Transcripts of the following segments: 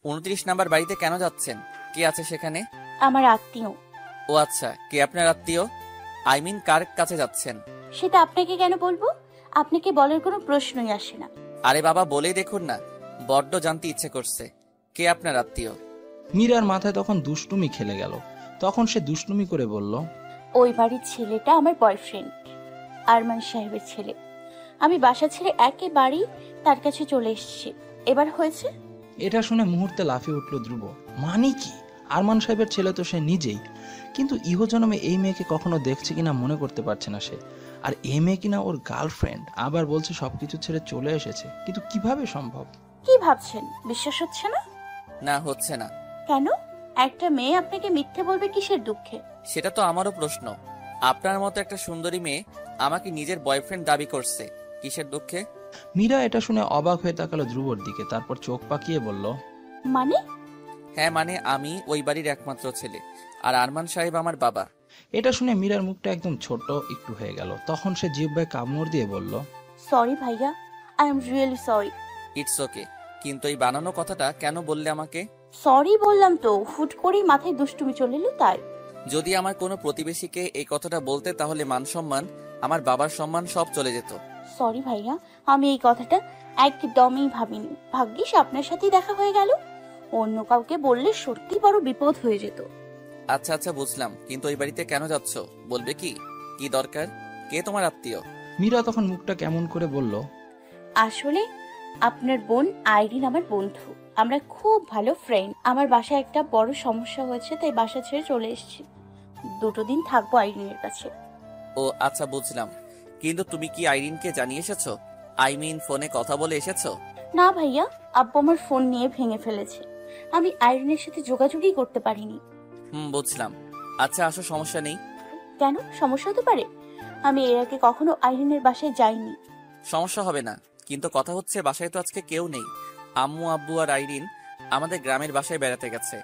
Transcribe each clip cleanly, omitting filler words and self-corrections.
29 number বাড়িতে কেন যাচ্ছেন? কে আছে সেখানে? আমার আত্মীয়। ও আচ্ছা, কে আপনার আত্মীয়? আই মিন কার কাছে যাচ্ছেন? সেটা আপনাকে কেন বলবো? আপনাকে বলার কোনো প্রশ্নই আসে না। আরে বাবা, বলেই দেখুন না, বড্ড জানতে ইচ্ছে করছে। কে আপনার আত্মীয়? মীরার মাথায় তখন দুষ্টুমি খেলে গেল। তখন সে দুষ্টুমি করে বলল, ওই বাড়ির ছেলেটা আমার বয়ফ্রেন্ড, আরমান সাহেবের ছেলে। আমি বাসা ছেড়ে একেবারেই তার কাছে চলে এসেছি। এবার হয়েছে। এটা শুনে মুহূর্তে লাফিয়ে উঠল ধ্রুব। মানে কি? আরমান সাহেবের ছেলে তো সে নিজেই, কিন্তু ইহজন্মে এই মেয়েকে কখনো দেখছে কিনা মনে করতে পারছে না সে। আর এই মেয়ে কিনা ওর গার্লফ্রেন্ড, আবার বলছে সবকিছু ছেড়ে চলে এসেছে। কিন্তু কিভাবে সম্ভব? কি ভাবছেন? বিশ্বাস হচ্ছে না? না, হচ্ছে না। কেন? একটা মেয়ে আপনাকে মিথ্যে বলবে কিসের দুঃখে? সেটা তো আমারও প্রশ্ন। আপনার মতো একটা সুন্দরী মেয়ে আমাকে নিজের বয়ফ্রেন্ড দাবি করছে, কিসের দুঃখে? মীরা এটা শুনে অবাক হয়ে তাকালো ধ্রুবর দিকে, তারপর চোখ পাকিয়ে বলল, মানে? হ্যাঁ মানে, আমি ওই বাড়ির একমাত্র ছেলে, আর আরমান সাহেব আমার বাবা। এটা শুনে মীরার মুখটা একদম ছোট একটু হয়ে গেল। তখন সে জিহ্বায় কামড় দিয়ে বলল, সরি ভাইয়া, I am really sorry. It's okay, কিন্তু এই বানানো কথাটা কেন বললে আমাকে? সরি বললাম তো, হুট করেই মাথায় দুষ্টুমি চলে এলো তাই। যদি আমার কোনো প্রতিবেশীকে এই কথাটা বলতে, তাহলে মান সম্মান, আমার বাবার সম্মান সব চলে যেত। সরি ভাইয়া, আমি এই কথাটা একদমই ভাবিনি। ভাগ্যিস আপনার সাথেই দেখা হয়ে গেল। অন্য কাউকে বললে সত্যি বড় বিপদ হয়ে যেত। আচ্ছা আচ্ছা, বুঝলাম, কিন্তু ওই বাড়িতে কেন যাচ্ছ বলবে কি? কি দরকার? কে তোমার আত্মীয়? মীরা তখন মুখটা কেমন করে বলল, আসলে আপনার বোন আইরিন আমার বন্ধু, আমরা খুব ভালো ফ্রেন্ড। আমার বাসায় একটা বড় সমস্যা হয়েছে, তাই বাসা ছেড়ে চলে এসেছি। 2 দিন থাকবো আইরিনের কাছে। ও আচ্ছা, বুঝলাম, কিন্তু তুমি কি আইরিনকে জানিয়ে এসেছো? আই মিন ফোনে কথা বলে এসেছো? না ভাইয়া, আব্বু আমার ফোন নিয়ে ভেঙে ফেলেছে। আমি আইরিনের সাথে যোগাযোগই করতে পারিনি। বুঝলাম। আচ্ছা আসো, সমস্যা নেই। কেন সমস্যা হতে পারে? আমি এর আগে কখনো আইরিনের বাসায় যাইনি। সমস্যা হবে না, কিন্তু কথা হচ্ছে বাসায় তো আজকে কেউ নেই। আম্মু আব্বু আর আইরিন আমাদের গ্রামের বাসায় বেড়াতে গেছে।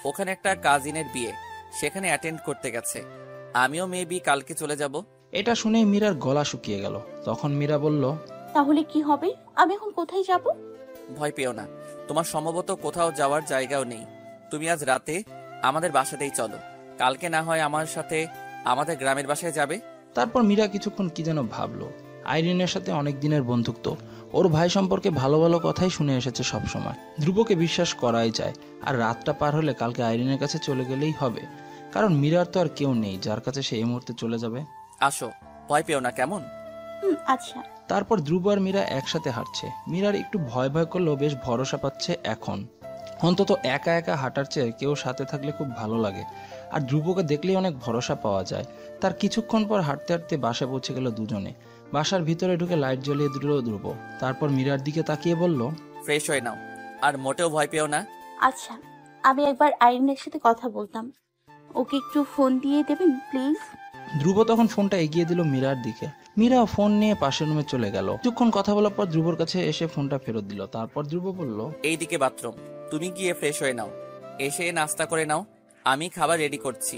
ওখানে একটা কাজিনের বিয়ে, সেখানে অ্যাটেন্ড করতে গেছে। আমিও মেবি কালকে চলে যাব। এটা শুনে মীরার গলা শুকিয়ে গেল। তখন মীরা বলল, তাহলে কি হবে? আমি এখন কোথায় যাব? ভয় পেও না, তোমার সম্ভবত কোথাও যাওয়ার জায়গাও নেই। তুমি আজ রাতে আমাদের বাসাতেই চলো, কালকে না হয় আমার সাথে আমাদের গ্রামের বাসায় যাবে। তারপর মীরা কিছুক্ষণ কি যেন ভাবলো। আইরিনের সাথে অনেক দিনের বন্ধুত্ব, ওর ভাই সম্পর্কে ভালো ভালো কথাই শুনে এসেছে সব সময়। ধ্রুবকে বিশ্বাস করাই যায়। আর রাতটা পার হলে কালকে আইরিনের কাছে চলে গেলেই হবে, কারণ মীরার তো আর কেউ নেই যার কাছে সে এই মুহূর্তে চলে যাবে। আসো, ভয় পেও না, কেমন? আচ্ছা। তারপর ধ্রুব আর মীরা একসাথে হাঁটছে। মীরার একটু ভয় ভয় করলেও বেশ ভরসা পাচ্ছে এখন। অন্তত একা একা হাঁটার চেয়ে কেউ সাথে থাকলে খুব ভালো লাগে। আর ধ্রুবকে দেখলেই অনেক ভরসা পাওয়া যায়। তার কিছুক্ষণ পর হাঁটতে হাঁটতে বাসায় পৌঁছে গেল দুজনে। বাসার ভিতরে ঢুকে লাইট জ্বলিয়ে দিল ধ্রুব। তারপর মীরার দিকে তাকিয়ে বলল, ফ্রেশ হয়ে নাও, আর মোটেও ভয় পেও না। আচ্ছা, আমি একবার আইরিনের সাথে কথা বলতাম। ওকে একটু ফোন দিয়ে দেবেন প্লিজ? ধ্রুব তখন ফোনটা এগিয়ে দিল মীরার দিকে। মীরা ফোন নিয়ে পাশের রুমে চলে গেল। কিছুক্ষণ কথা বলার পর ধ্রুবর কাছে এসে ফোনটা ফেরত দিল। তারপর ধ্রুব বলল, এইদিকে বাথরুম, তুমি গিয়ে ফ্রেশ হয়ে নাও, এসে নাস্তা করে নাও, আমি খাবার রেডি করছি।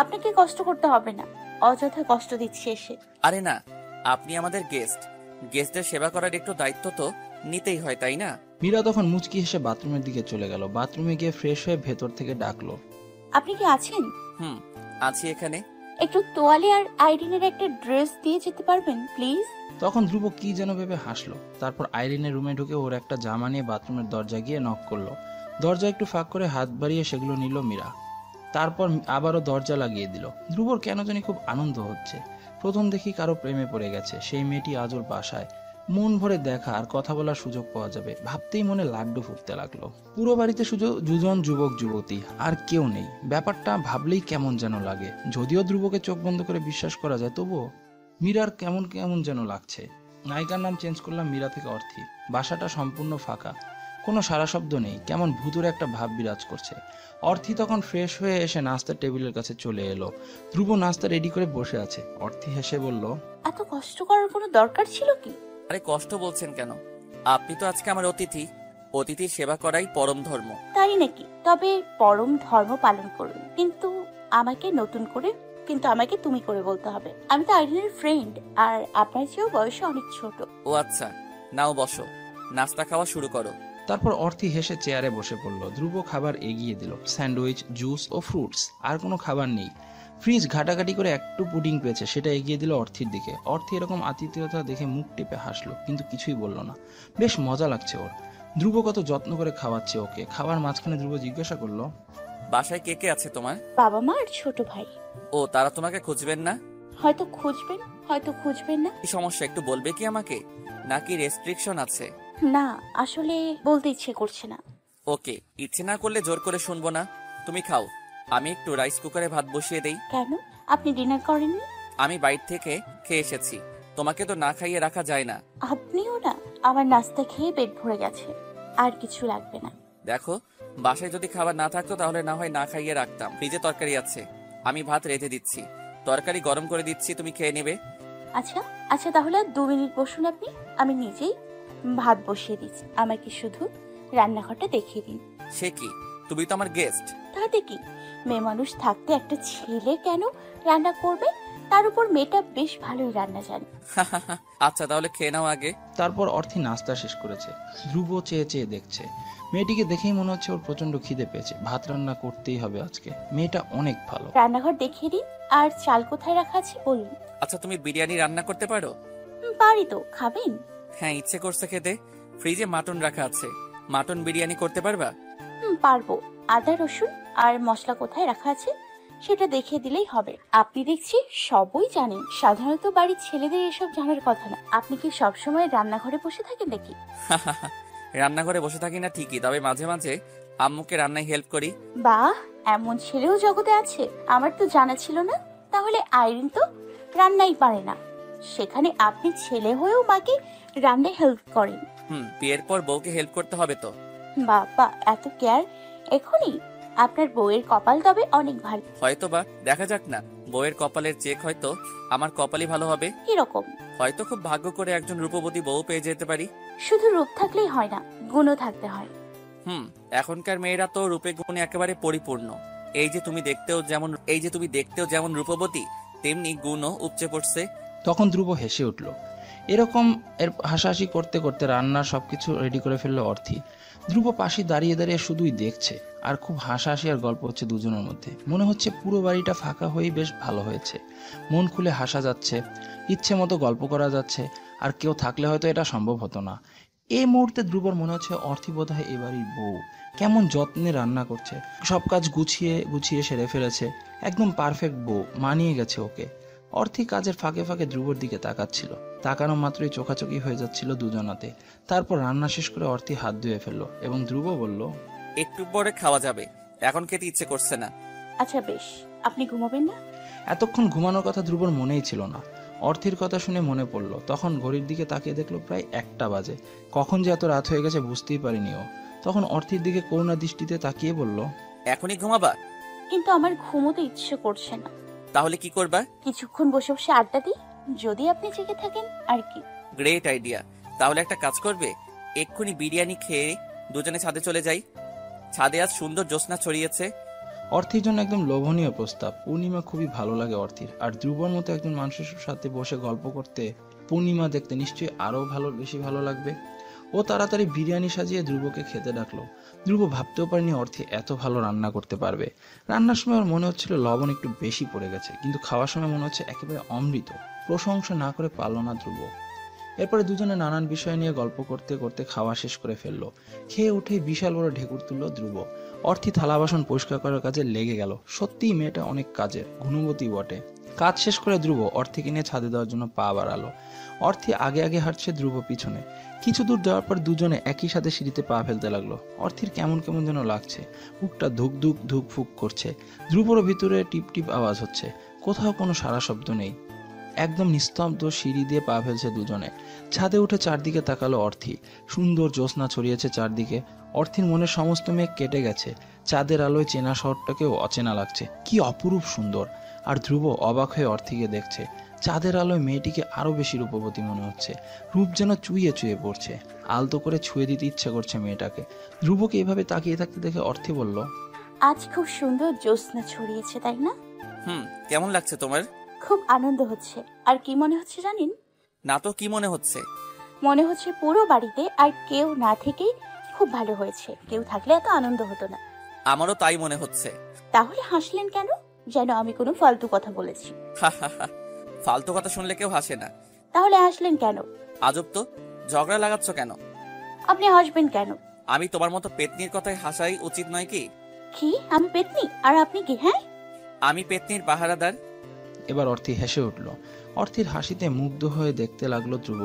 আপনাকে কষ্ট করতে হবে না, অযথা কষ্ট দিচ্ছি এসে। আরে না, আপনি আমাদের গেস্ট, গেস্টদের সেবা করার একটু দায়িত্ব তো নিতেই হয়, তাই না? মীরা তখন মুচকি হেসে বাথরুমের দিকে চলে গেল। বাথরুমে গিয়ে ফ্রেশ হয়ে ভেতর থেকে ডাকলো, আপনি কি আছেন? আছি এখানে। একটু তোয়ালে আর আইরিনের একটা ড্রেস দিয়ে যেতে পারবেন প্লিজ? তখন ধ্রুব কি যেন ভেবে হাসলো। তারপর আইরিনের রুমে ঢুকে ওর একটা জামা নিয়ে বাথরুমের দরজা গিয়ে নক করলো। দরজা একটু ফাঁক করে হাত বাড়িয়ে সেগুলো নিল মীরা। তারপর আবারও দরজা লাগিয়ে দিল। ধ্রুবর কেন জানি খুব আনন্দ হচ্ছে। প্রথম দেখি কারো প্রেমে পড়ে গেছে, সেই মেয়েটি আজ ওর বাসায়। মন ভরে দেখা আর কথা বলার সুযোগ পাওয়া যাবে ভাবতেই মনে লাড্ডু ফুটতে লাগলো। পুরো বাড়িতে শুধু দুজন যুবক যুবতী, আর কেউ নেই। ব্যাপারটা ভাবলেই কেমন যেন লাগে। যদিও ধ্রুবকে চোখ বন্ধ করে বিশ্বাস করা যায়, তবুও মীরার কেমন কেমন যেন লাগছে। নায়িকার নাম চেঞ্জ করলাম মীরা থেকে অর্থী। বাসাটা সম্পূর্ণ ফাঁকা, কোনো সারা শব্দ নেই। কেমন ভূতুরে একটা ভাব বিরাজ করছে। অর্থী তখন ফ্রেশ হয়ে এসে নাস্তার টেবিলের কাছে চলে এলো। ধ্রুব নাস্তা রেডি করে বসে আছে। অর্থী হেসে বলল, এত কষ্ট করার কোনো দরকার ছিল কি? আরে কষ্ট বলছেন কেন? আপনি তো আজকে আমার অতিথি, অতিথির সেবা করাই পরম ধর্ম। তাই নাকি? তবে পরম ধর্ম পালন করুন, কিন্তু আমাকে তুমি করে বলতে হবে। আমি তো আইরিনের ফ্রেন্ড, আর আপনার চেয়েও বয়সে অনেক ছোট। ও আচ্ছা, নাও বসো, নাস্তা খাওয়া শুরু করো। তারপর অর্থি হেসে চেয়ারে বসে পড়ল। ধ্রুব খাবার এগিয়ে দিল, স্যান্ডউইচ, জুস ও ফ্রুটস। আর কোনো খাবার নেই। ফ্রিজ ঘাটাঘাটি করে একটু পুডিং পেয়েছে, সেটা এগিয়ে দিল অর্থির দিকে। অর্থি এরকম আতিথেয়তা দেখে মুখ টিপে হাসলো, কিন্তু কিছুই বলল না। বেশ মজা লাগছে ওর। ধ্রুব কত যত্ন করে খাওয়াচ্ছে ওকে। খাবার মাঝখানে ধ্রুব জিজ্ঞাসা করলো, বাসায় কে কে আছে তোমার? বাবা মা আর ছোট ভাই। ও, তারা তোমাকে খুঁজবেন না? হয়তো খুঁজবেন, হয়তো খুঁজবেন না। কি সমস্যা একটু বলবে কি আমাকে? নাকি রেস্ট্রিকশন আছে? না, আসলে বলতে ইচ্ছে করছে না। ওকে, ইচ্ছে না করলে জোর করে শুনবো না। তুমি খাও, আমি একটু রাইস কুকারে ভাত বসিয়ে দেই। কেন, আপনি ডিনার করেননি? আমি বাইরে থেকে খেয়ে এসেছি, তোমাকে তো না খাইয়ে রাখা যায় না। আপনিও না? আমার নাস্তা খেয়ে পেট ভরে গেছে, আর কিছু লাগবে না। দেখো, বাসায় যদি খাবার না থাকতো তাহলে না হয় না খাইয়ে রাখতাম। ফ্রিজে তরকারি আছে, আমি ভাত রেঁধে দিচ্ছি। তরকারি গরম করে দিচ্ছি, তুমি খেয়ে নেবে। আচ্ছা আচ্ছা, তাহলে আর 2 মিনিট বসুন আপনি, আমি নিজেই ভাত বসিয়ে দিচ্ছি। আমাকে শুধু রান্নাঘরটা দেখিয়ে দিন। সে কি, তুমি তো আমার গেস্ট। তাতে কি, মেয়ে মানুষ থাকতে একটা ছেলে কেন রান্না করবে? তার উপর মেয়েটা বেশ ভালোই রান্না জানে। আচ্ছা, তাহলে খেয়ে নাও আগে। তারপর অর্থি নাস্তা শেষ করেছে। ধ্রুব চেয়ে চেয়ে দেখছে। মেয়েটিকে দেখেই মনে হচ্ছে ওর প্রচন্ড খিদে পেয়েছে। ভাত রান্না করতেই হবে আজকে। মেয়েটা অনেক ভালো। রান্নাঘর দেখিয়ে দিন, আর চাল কোথায় রাখা আছে বলুন। আচ্ছা, তুমি বিরিয়ানি রান্না করতে পারো? পারি তো, খাবেন? হ্যাঁ, ইচ্ছে করছে খেতে। ফ্রিজে মাটন রাখা আছে, মাটন বিরিয়ানি করতে পারবা? পারবো। আদা রসুন আর মশলা কোথায় রাখা আছে সেটা দেখিয়ে দিলেই হবে। আপনি দেখছি সবই জানেন। সাধারণত বাড়ির ছেলেদের এসব জানার কথা না। আপনি কি সবসময় রান্নাঘরে বসে থাকেন নাকি? রান্নাঘরে বসে থাকি না ঠিকই, তবে মাঝে মাঝে আম্মুকে রান্নায় হেল্প করি। বাহ, এমন ছেলেও জগতে আছে, আমার তো জানা ছিল না। তাহলে আইরিন তো রান্নাই পারে না, সেখানে আপনি ছেলে হয়েও মাকে রান্নায় হেল্প করেন। বিয়ের পর বউকে হেল্প করতে হবে তো। বাবা, এত কেয়ার এখনই? আপনার বউয়ের কপাল তবে অনেক ভালো। হয়তো বা, দেখা যাক না। বউয়ের কপালের চেক হয়তো আমার কপালই ভালো হবে। কিরকম? হয়তো খুব ভাগ্য করে একজন রূপবতী বউ পেয়ে যেতে পারি। শুধু রূপ থাকলেই হয় না, গুণও থাকতে হয়। এখনকার মেয়েরা তো রূপে গুণে একেবারে পরিপূর্ণ। এই যে তুমি দেখতেও যেমন রূপবতী, তেমনি গুণও উপচে পড়ছে। তখন ধ্রুব হেসে উঠল। এরকম এর হাসাহাসি করতে করতে রান্নার সবকিছু রেডি করে ফেললো অর্থি। ধ্রুব পাশে দাঁড়িয়ে দাঁড়িয়ে শুধুই দেখছে, আর খুব হাসাহাসি আর গল্প হচ্ছে দুজনের মধ্যে। মনে হচ্ছে পুরো বাড়িটা ফাঁকা হয়েই বেশ ভালো হয়েছে। মন খুলে হাসা যাচ্ছে, ইচ্ছে মতো গল্প করা যাচ্ছে। আর কেউ থাকলে হয়তো এটা সম্ভব হতো না। এই মুহূর্তে ধ্রুবর মনে হচ্ছে অর্থি বোধহয় এ বাড়ির বউ। কেমন যত্নে রান্না করছে, সব কাজ গুছিয়ে গুছিয়ে সেরে ফেলেছে। একদম পারফেক্ট বউ, মানিয়ে গেছে ওকে। অর্থি কাজের ফাঁকে ফাঁকে ধ্রুবর দিকে তাকাচ্ছিল। তাকানো মাত্রই চোখাচোখি হয়ে যাচ্ছিল দুজনাতে। তারপর রান্না শেষ করে অর্থি হাত ধুয়ে ফেললো এবং ধ্রুব বলল, একটু পরে খাওয়া যাবে, এখন খেতে ইচ্ছে করছে না। আচ্ছা বেশ, আপনি ঘুমাবেন না? এতক্ষণ ঘুমানোর কথা ধ্রুবর মনেই ছিল না। অর্থির কথা শুনে মনে পড়লো। তখন ঘড়ির দিকে তাকিয়ে দেখলো প্রায় 1টা বাজে। কখন যে এত রাত হয়ে গেছে বুঝতেই পারিনি ও। তখন অর্থির দিকে করুণা দৃষ্টিতে তাকিয়ে বলল, এখনই ঘুমাবা? কিন্তু আমার ঘুমোতে ইচ্ছে করছে না। তাহলে কি করবা? কিছুক্ষণ বসে বসে আড্ডা দিই, যদি আপনি জেগে থাকেন আর কি। Great idea. তাহলে একটা কাজ করবে, এক্ষুনি বিরিয়ানি খেয়ে দুজনে ছাদে চলে যাই। ছাদে আজ সুন্দর জ্যোৎস্না ছড়িয়েছে। অর্থির জন্য একদম লোভনীয় প্রস্তাব। পূর্ণিমা খুবই ভালো লাগে অর্থির। আর ধ্রুবর মতো একজন মানুষের সাথে বসে গল্প করতে, পূর্ণিমা দেখতে নিশ্চয়ই আরো বেশি ভালো লাগবে। ও তাড়াতাড়ি বিরিয়ানি সাজিয়ে ধ্রুবকে খেতে ডাকলো। ধ্রুব ভাবতেও পারেনি অর্থি এত ভালো রান্না করতে পারবে। রান্নার সময় ওর মনে হচ্ছিল লবণ একটু বেশি পড়ে গেছে, কিন্তু খাওয়ার সময় মনে হচ্ছে একেবারে অমৃত। প্রশংসা না করে পারল না ধ্রুব। এরপরে দুজনে নানান বিষয় নিয়ে গল্প করতে করতে খাওয়া শেষ করে ফেললো। খেয়ে উঠে বিশাল বড় ঢেকুর তুললো ধ্রুব। অর্থি থালা বাসন পরিষ্কার করার কাজে লেগে গেল। সত্যিই মেয়েটা অনেক কাজের, গুণবতী বটে। কাজ শেষ করে ধ্রুব অর্থিকে নিয়ে ছাদে দেওয়ার জন্য পা বাড়ালো। অর্থি আগে আগে হাঁটছে, ধ্রুব পিছনে। কিছু দূর যাওয়ার পর দুজনে একই সাথে সিঁড়িতে পা ফেলতে লাগলো। অর্থির কেমন কেমন যেন লাগছে, বুকটা ধুক ধুক ধুক ফুক করছে। ধ্রুবর ভিতরে টিপ টিপ আওয়াজ হচ্ছে, কোথাও কোনো সারা শব্দ নেই। একদম নিস্তব্ধ সিঁড়ি দিয়ে পা ফেলছে দুজনে। ছাদে উঠে চারদিকে তাকালো অর্থি। সুন্দর জ্যোৎস্না ছড়িয়েছে চারদিকে। অর্থির মনের সমস্ত মেঘ কেটে গেছে। চাঁদের আলোয় চেনা শহরটাকেও অচেনা লাগছে। কি অপরূপ সুন্দর। আর ধ্রুব অবাক হয়ে অর্থিকে দেখছে। চাঁদের আলোয় মেয়েটিকে আরো বেশি রূপবতী মনে হচ্ছে। রূপ যেন চুইয়ে চুইয়ে পড়ছে। আলতো করে ছুঁয়ে দিতে ইচ্ছে করছে মেয়েটাকে। ধ্রুবকে এভাবে তাকিয়ে থাকতে দেখে অর্থি বলল, আজ খুব সুন্দর জ্যোৎস্না ছড়িয়েছে, তাই না? কেমন লাগছে তোমার? খুব আনন্দ হচ্ছে। আর কি মনে হচ্ছে জানেন? না তো, কি মনে হচ্ছে? মনে হচ্ছে পুরো বাড়িতে আর কেউ না থেকেই খুব ভালো হয়েছে, কেউ থাকলে এত আনন্দ হতো না। আমারও তাই মনে হচ্ছে। তাহলে হাসলেন কেন? যেন আমি কোনো ফালতু কথা বলেছি। হা হা হা। ফালতু কথা শুনলে কেউ হাসে না। তাহলে হাসলেন কেন? আজব তো, ঝগড়া লাগাচ্ছ কেন? আপনি হাসবেন কেন? আমি তোমার মতো পেতনির কথায় হাসাই উচিত নয় কি? কি আমি পেতনি আর আপনি কি? হ্যাঁ, আমি পেতনির পাহারাদার। এবার অর্থি হেসে উঠল। অর্থির হাসিতে মুগ্ধ হয়ে দেখতে লাগলো ধ্রুব।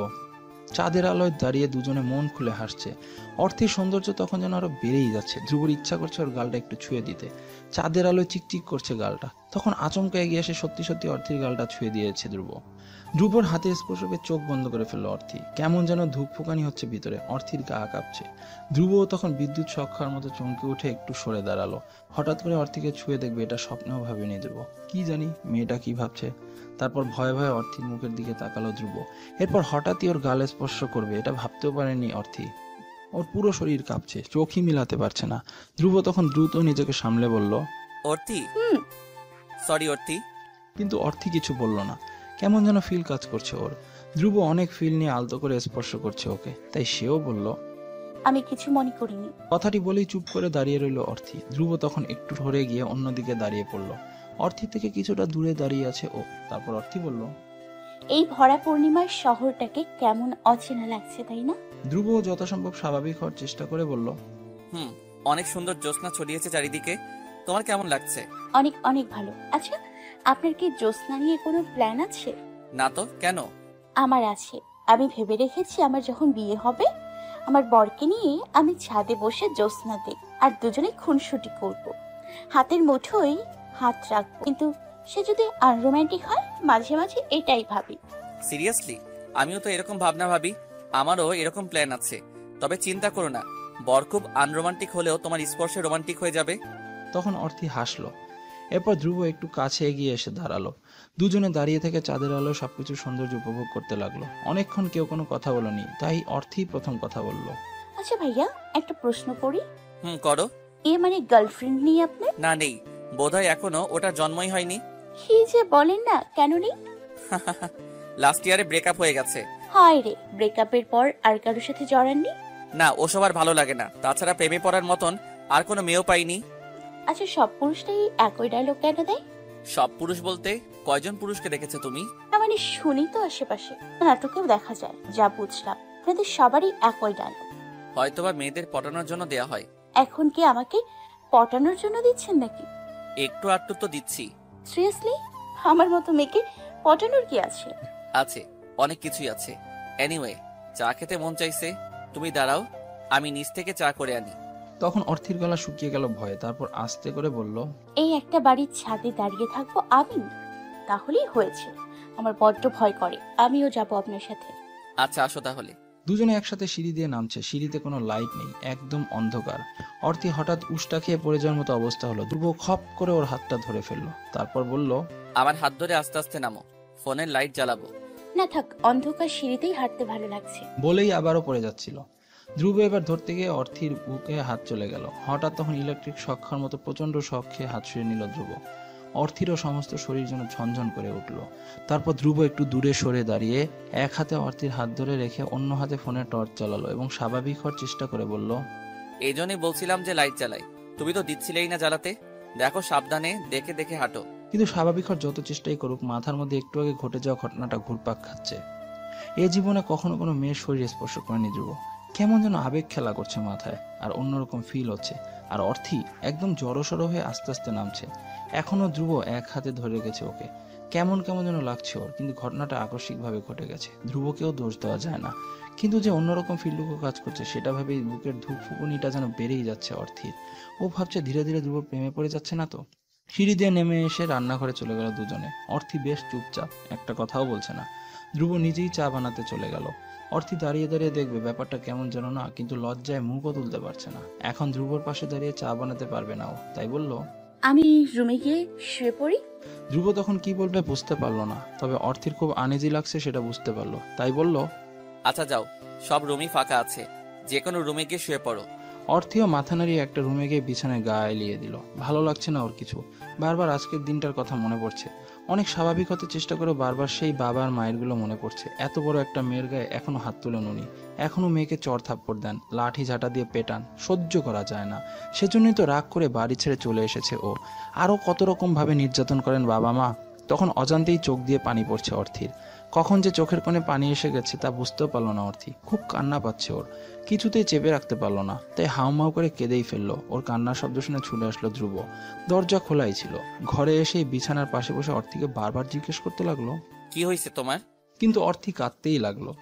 চাঁদের আলোয় দাঁড়িয়ে দুজনে মন খুলে হাসছে। অর্থির সৌন্দর্য তখন যেন আরো বেড়েই যাচ্ছে। ধ্রুবর ইচ্ছা করছে ওর গালটা একটু ছুঁয়ে দিতে। চাঁদের আলোয় চিকচিক করছে গালটা। তখন আচমকা এগিয়ে এসে সত্যি সত্যি অর্থির গালটা ছুঁয়ে দিয়েছে ধ্রুব। ধ্রুবর হাতের স্পর্শ পেয়ে চোখ বন্ধ করে ফেললো অর্থি। কেমন যেন ধূপ ফোকানি হচ্ছে ভিতরে। অর্থির গা কাঁপছে। ধ্রুবও তখন বিদ্যুৎ শক খাওয়ার মতো চমকে উঠে একটু সরে দাঁড়ালো। হঠাৎ করে অর্থিকে ছুঁয়ে দেখবে এটা স্বপ্নেও ভাবেনি ধ্রুব। কি জানি মেয়েটা কি ভাবছে। তারপর ভয়ে ভয়ে অর্থির মুখের দিকে তাকালো ধ্রুব। এরপর হঠাৎই ওর গালে স্পর্শ করবে এটা ভাবতেও পারেনি অর্থি। ওর পুরো শরীর কাঁপছে, চোখই মিলাতে পারছে না। ধ্রুব তখন দ্রুত নিজেকে সামলে বলল, অর্থি, সরি অর্থি। কিন্তু অর্থি কিছু বলল না। কেমন যেন ফিল কাজ করছে ওর। ধ্রুব অনেক ফিল নিয়ে আলতো করে স্পর্শ করছে ওকে, তাই সেও বলল, আমি কিছু মনে করিনি। কথাটি বলেই চুপ করে দাঁড়িয়ে রইল অর্থি। ধ্রুব তখন একটু সরে গিয়ে অন্যদিকে দাঁড়িয়ে পড়ল। অর্থি থেকে কিছুটা দূরে দাঁড়িয়ে আছে ও। তারপর অর্থি বলল, এই ভরা পূর্ণিমার শহরটাকে কেমন অচেনা লাগছে, তাই না? ধ্রুব যথাসম্ভব স্বাভাবিক হওয়ার চেষ্টা করে বলল, অনেক সুন্দর জ্যোৎস্না ছড়িয়েছে চারিদিকে। তোমার কেমন লাগছে? অনেক অনেক ভালো। আচ্ছা, আপনার কি জ্যোৎস্না নিয়ে কোনো প্ল্যান আছে? না তো, কেন? আমার আছে। আমি ভেবে রেখেছি আমার যখন বিয়ে হবে আমার বরকে নিয়ে আমি ছাদে বসে জ্যোৎস্না দেখব আর দুজনে খুনসুটি করব, হাতের মুঠোয় হাত রাখবো। কিন্তু সে যদি আনরোম্যান্টিক হয়, মাঝে মাঝে এটাই ভাবি। সিরিয়াসলি? আমিও তো এরকম ভাবনা ভাবি। আমারও এরকম প্ল্যান আছে। তবে চিন্তা করো না, বর খুব আনরোমান্টিক হলেও তোমার স্পর্শে রোমান্টিক হয়ে যাবে। তখন অর্থি হাসলো। এরপর ধ্রুব একটু কাছে এগিয়ে এসে দাঁড়ালো। দুজনে দাঁড়িয়ে থেকে চাঁদের আলো সবকিছু সৌন্দর্য উপভোগ করতে লাগলো। অনেকক্ষণ কেউ কোনো কথা বলেনি, তাই অর্থি প্রথম কথা বলল, আচ্ছা ভাইয়া, একটা প্রশ্ন করি। করো। এ মানে গার্লফ্রেন্ড নেই আপনার? না, নেই। বোধহয় এখনো ওটার জন্মই হয়নি। কি যে বলেন না, কেন নেই? লাস্ট ইয়ারে ব্রেকআপ হয়ে গেছে। হায় রে, ব্রেকআপের পর আর কারোর সাথে জড়াননি? না, ওসব আর ভালো লাগে না। তাছাড়া প্রেমে পড়ার মতন আর কোনো মেয়েও পাইনি। আচ্ছা, সব পুরুষটাই একই ডায়লগ কেন দেয়? সব পুরুষ বলতে কয়জন পুরুষকে দেখেছো তুমি? না মানে শুনি তো আশেপাশে, নাটকেও দেখা যায়, যা বুঝলাম আপনাদের সবারই একই ডায়লগ। হয়তোবা মেয়েদের পটানোর জন্য দেয়া হয়। এখন কি আমাকে পটানোর জন্য দিচ্ছেন নাকি? একটু আধটু তো দিচ্ছি। সিরিয়াসলি? আমার মতো মেয়েকে পটানোর কি আছে? আছে, অনেক কিছুই আছে। এনিওয়ে, চা খেতে মন চাইছে। তুমি দাঁড়াও, আমি নিচ থেকে চা করে আনি। তখন অর্থির গলা শুকিয়ে গেল ভয়ে। তারপর আস্তে করে বলল, এই একটা বাড়ির ছাদে দাঁড়িয়ে থাকবো আমি? তাহলেই হয়েছে। আমার বড্ড ভয় করে, আমিও যাব আপনার সাথে। আচ্ছা, আসো তাহলে। দুজনে একসাথে সিঁড়ি দিয়ে নামছে। সিঁড়িতে কোনো লাইট নেই, একদম অন্ধকার। অর্থি হঠাৎ উষ্টা খেয়ে পড়ে যাওয়ার মতো অবস্থা হলো। ধ্রুব খপ করে ওর হাতটা ধরে ফেললো। তারপর বলল, আমার হাত ধরে আস্তে আস্তে নামো, ফোনের লাইট জ্বালাবো। না থাক, অন্ধকার সিঁড়িতেই হাঁটতে ভালো লাগছে। বলেই আবারও পড়ে যাচ্ছিল। ধ্রুব এবার ধরতে গিয়ে অর্থির বুকে হাত চলে গেল। হঠাৎ তখন ইলেকট্রিক শক খাওয়ার মতো প্রচন্ড শক খেয়ে হাত সরিয়ে নিল ধ্রুব। অর্থিরও সমস্ত শরীর যেন ঝনঝন করে উঠল। তারপর ধ্রুব একটু দূরে সরে দাঁড়িয়ে এক হাতে অর্থির হাত ধরে রেখে অন্য হাতে ফোনে টর্চ চালালো এবং স্বাভাবিক হওয়ার চেষ্টা করে বলল, এই জন্যই বলছিলাম যে লাইট জ্বালাই। তুমি তো দিচ্ছিলেই না জ্বালাতে। দেখো, সাবধানে দেখে দেখে হাঁটো। কিন্তু স্বাভাবিক হওয়ার যত চেষ্টাই করুক, মাথার মধ্যে একটু আগে ঘটে যাওয়া ঘটনাটা ঘুরপাক খাচ্ছে। এ জীবনে কখনো কোনো মেয়ের শরীর স্পর্শ করেনি ধ্রুব। কেমন যেন আবেগ খেলা করছে মাথায়, আর অন্যরকম ফিল হচ্ছে। আর অর্থি একদম জড়সড় হয়ে আস্তে আস্তে নামছে। এখনো ধ্রুব এক হাতে ধরে রেখেছে ওকে। কেমন কেমন যেন লাগছে ওর, কিন্তু ঘটনাটা আকস্মিকভাবে ঘটে গেছে। ধ্রুবকেও দোষ দেওয়া যায় না, কিন্তু যে অন্যরকম ফিল্ডুকো কাজ করছে সেটা ভেবেই বুকের ধূপ ফুকুনিটা যেন বেড়েই যাচ্ছে অর্থির। ও ভাবছে ধীরে ধীরে ধ্রুব প্রেমে পড়ে যাচ্ছে না তো। সিঁড়ি দিয়ে নেমে এসে রান্নাঘরে চলে গেল দুজনে। অর্থি বেশ চুপচাপ, একটা কথাও বলছে না। ধ্রুব নিজেই চা বানাতে চলে গেল। অর্থি দাঁড়িয়ে দাঁড়িয়ে দেখবে ব্যাপারটা কেমন যেন না, কিন্তু লজ্জায় মুখও তুলতে পারছে না। এখন ধ্রুবর পাশে দাঁড়িয়ে চা বানাতে পারবে না ও, তাই বলল, আমি রুমে গিয়ে শুয়ে পড়ি। ধ্রুব তখন কি বলবে বুঝতে পারলো না, তবে অর্থির খুব আনইজি লাগছে সেটা বুঝতে পারলো, তাই বলল, আচ্ছা যাও, সব রুমই ফাঁকা আছে, যে কোনো রুমে গিয়ে শুয়ে পড়ো। অর্থীও মাথা নাড়িয়ে একটা রুমে গিয়ে বিছানায় গা এলিয়ে দিল। ভালো লাগছে না ওর কিছু। বারবার আজকের দিনটার কথা মনে পড়ছে। অনেক স্বাভাবিক হতে চেষ্টা করে বারবার সেই বাবা আর মায়েরগুলো মনে পড়ছে। এত বড় একটা মেয়ের গায়ে এখনো হাত তুলেন উনি, এখনো মেয়েকে চড় থাপ্পড় দেন, লাঠি ঝাঁটা দিয়ে পেটান, সহ্য করা যায় না। সেজন্যই তো রাগ করে বাড়ি ছেড়ে চলে এসেছে ও। আরও কত রকম ভাবে নির্যাতন করেন বাবা মা। তখন অজান্তেই চোখ দিয়ে পানি পড়ছে অর্থীর। কখন যে চোখের কোণে পানি এসে গেছে তা বুঝতেও পারলো না অর্থী। খুব কান্না পাচ্ছে ওর, কিছুতেই চেপে রাখতে পারলো না, তাই হাউমাউ করে কেঁদেই ফেললো। ওর কান্নার শব্দ শুনে ছুটে আসলো ধ্রুব। দরজা খোলাই ছিল। ঘরে এসেই বিছানার পাশে বসে অর্থীকে বারবার জিজ্ঞেস করতে লাগলো, কি হয়েছে তোমার? কিন্তু অর্থী কাঁদতেই লাগলো।